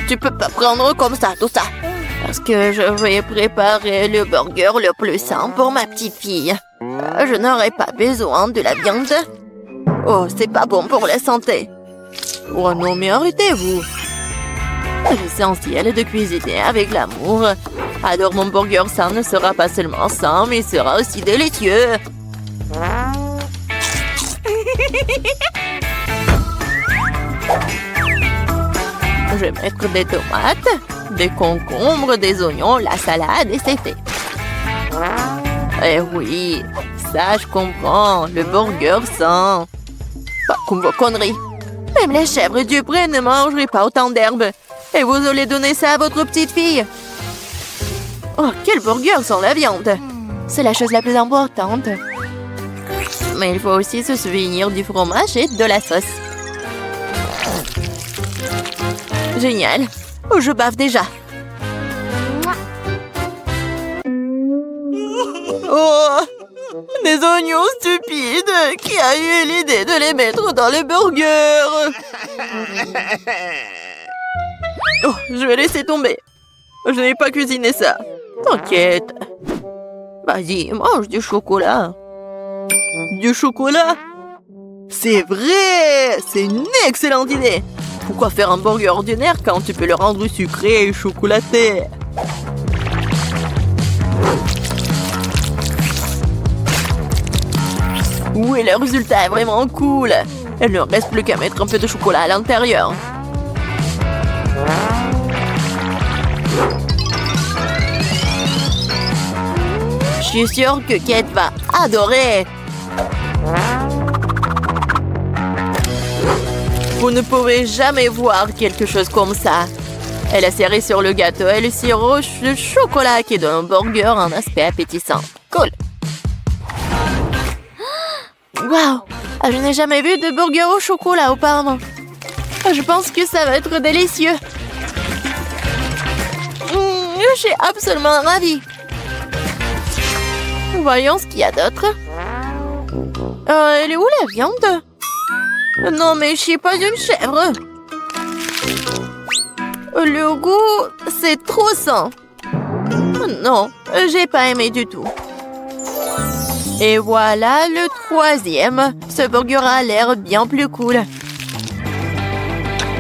Tu peux pas prendre comme ça, tout ça. Parce que je vais préparer le burger le plus sain pour ma petite fille. Je n'aurai pas besoin de la viande. Oh, c'est pas bon pour la santé. Oh non, mais arrêtez-vous. L'essentiel est de cuisiner avec l'amour. Alors mon burger sain ne sera pas seulement sain, mais sera aussi délicieux. Je vais mettre des tomates, des concombres, des oignons, la salade et c'est fait. Eh oui, ça je comprends, le burger sain. Pas comme vos conneries. Même les chèvres du pré ne mangeraient pas autant d'herbes. Et vous allez donner ça à votre petite fille. Oh, quel burger sans la viande. C'est la chose la plus importante. Mais il faut aussi se souvenir du fromage et de la sauce. Génial. Oh, je bave déjà. Oh, des oignons stupides. Qui a eu l'idée de les mettre dans le burger? Oh, je vais laisser tomber. Je n'ai pas cuisiné ça. T'inquiète. Vas-y, mange du chocolat. Du chocolat? C'est vrai! C'est une excellente idée. Pourquoi faire un burger ordinaire quand tu peux le rendre sucré et chocolaté? Oui, le résultat est vraiment cool. Il ne reste plus qu'à mettre un peu de chocolat à l'intérieur. Je suis sûre que Kate va adorer. Vous ne pouvez jamais voir quelque chose comme ça. Elle a serré sur le gâteau et le sirop de chocolat qui donne au burger un aspect appétissant. Cool. Waouh! Je n'ai jamais vu de burger au chocolat auparavant. Je pense que ça va être délicieux. Je suis absolument ravie. Voyons ce qu'il y a d'autre. Elle est où la viande? Non, mais je suis pas une chèvre. Le goût, c'est trop sain. Non, j'ai pas aimé du tout. Et voilà le troisième. Ce burger a l'air bien plus cool.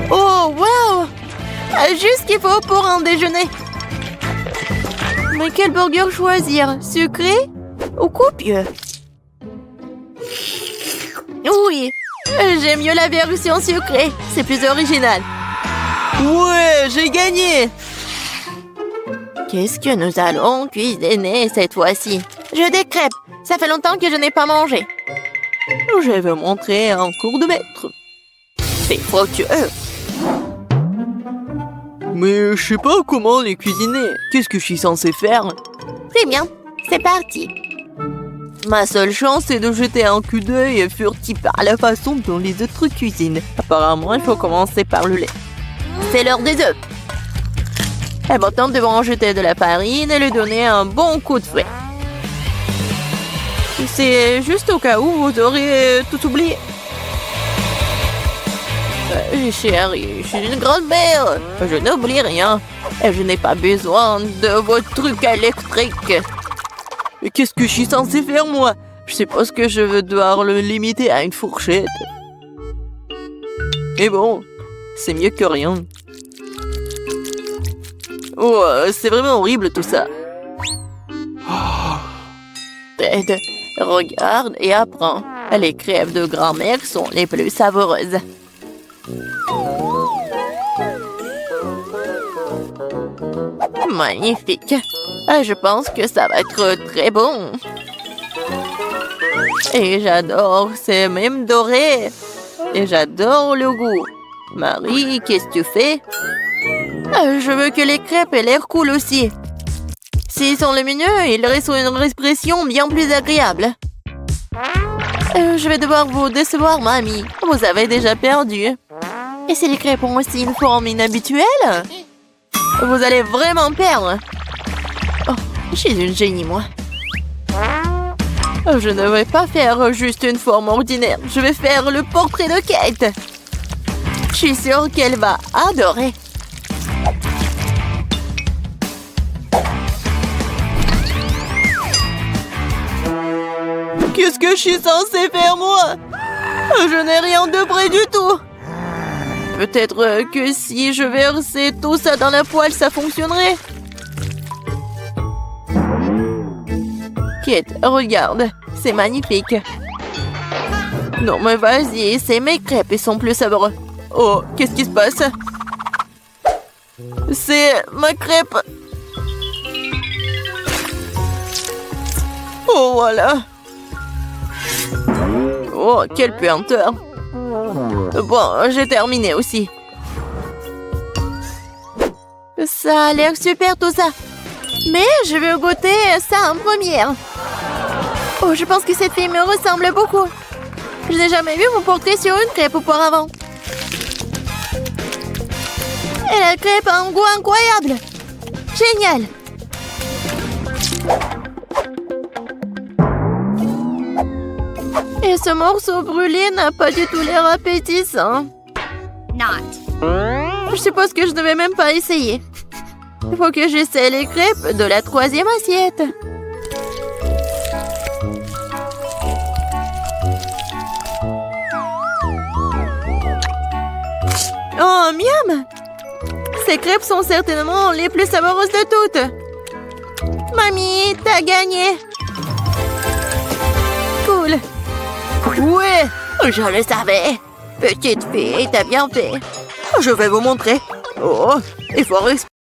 Oh, wow! Juste ce qu'il faut pour un déjeuner. Mais quel burger choisir? Sucré ou copieux? Oui, j'aime mieux la version sucrée. C'est plus original. Ouais, j'ai gagné! Qu'est-ce que nous allons cuisiner cette fois-ci? Je décrèpe. Ça fait longtemps que je n'ai pas mangé. Je vais montrer un cours de maître. C'est fructueux. Mais je sais pas comment les cuisiner. Qu'est-ce que je suis censée faire? Très bien, c'est parti. Ma seule chance est de jeter un coup d'œil furtif à la façon dont les autres cuisinent. Apparemment, il faut commencer par le lait. C'est l'heure des œufs. Et maintenant, nous devons en jeter de la farine et lui donner un bon coup de fouet. C'est juste au cas où vous aurez tout oublié. Chérie, je suis une grand-mère. Je n'oublie rien. Et je n'ai pas besoin de vos trucs électriques. Mais qu'est-ce que je suis censée faire, moi? Je suppose que je vais devoir le limiter à une fourchette. Mais bon, c'est mieux que rien. Oh, c'est vraiment horrible tout ça. Ted, regarde et apprends. Les crêpes de grand-mère sont les plus savoureuses. Magnifique. Je pense que ça va être très bon. Et j'adore, c'est même doré. Et j'adore le goût. Marie, qu'est-ce que tu fais? Je veux que les crêpes aient l'air cool aussi. S'ils sont lumineux, ils restent une expression bien plus agréable. Je vais devoir vous décevoir, mamie. Vous avez déjà perdu. Et si les crêpes ont aussi une forme inhabituelle? Vous allez vraiment perdre. Oh, je suis une génie, moi. Je ne vais pas faire juste une forme ordinaire. Je vais faire le portrait de Kate. Je suis sûre qu'elle va adorer. Qu'est-ce que je suis censée faire, moi? Je n'ai rien de près du tout. Peut-être que si je versais tout ça dans la poêle, ça fonctionnerait. Kate, regarde. C'est magnifique. Non, mais vas-y, c'est mes crêpes, ils sont plus savoureux. Oh, qu'est-ce qui se passe? C'est ma crêpe. Oh, voilà. Oh, quelle puanteur. Bon, j'ai terminé aussi. Ça a l'air super tout ça. Mais je vais goûter ça en première. Oh, je pense que cette fille me ressemble beaucoup. Je n'ai jamais vu mon portrait sur une crêpe auparavant. Et la crêpe a un goût incroyable. Génial. Et ce morceau brûlé n'a pas du tout l'air appétissant. Je suppose que je ne vais même pas essayer. Il faut que j'essaie les crêpes de la 3e assiette. Oh, miam! Ces crêpes sont certainement les plus savoureuses de toutes. Mamie, t'as gagné! Cool! Ouais, je le savais. Petite fille, t'as bien fait. Je vais vous montrer. Oh, il faut respirer.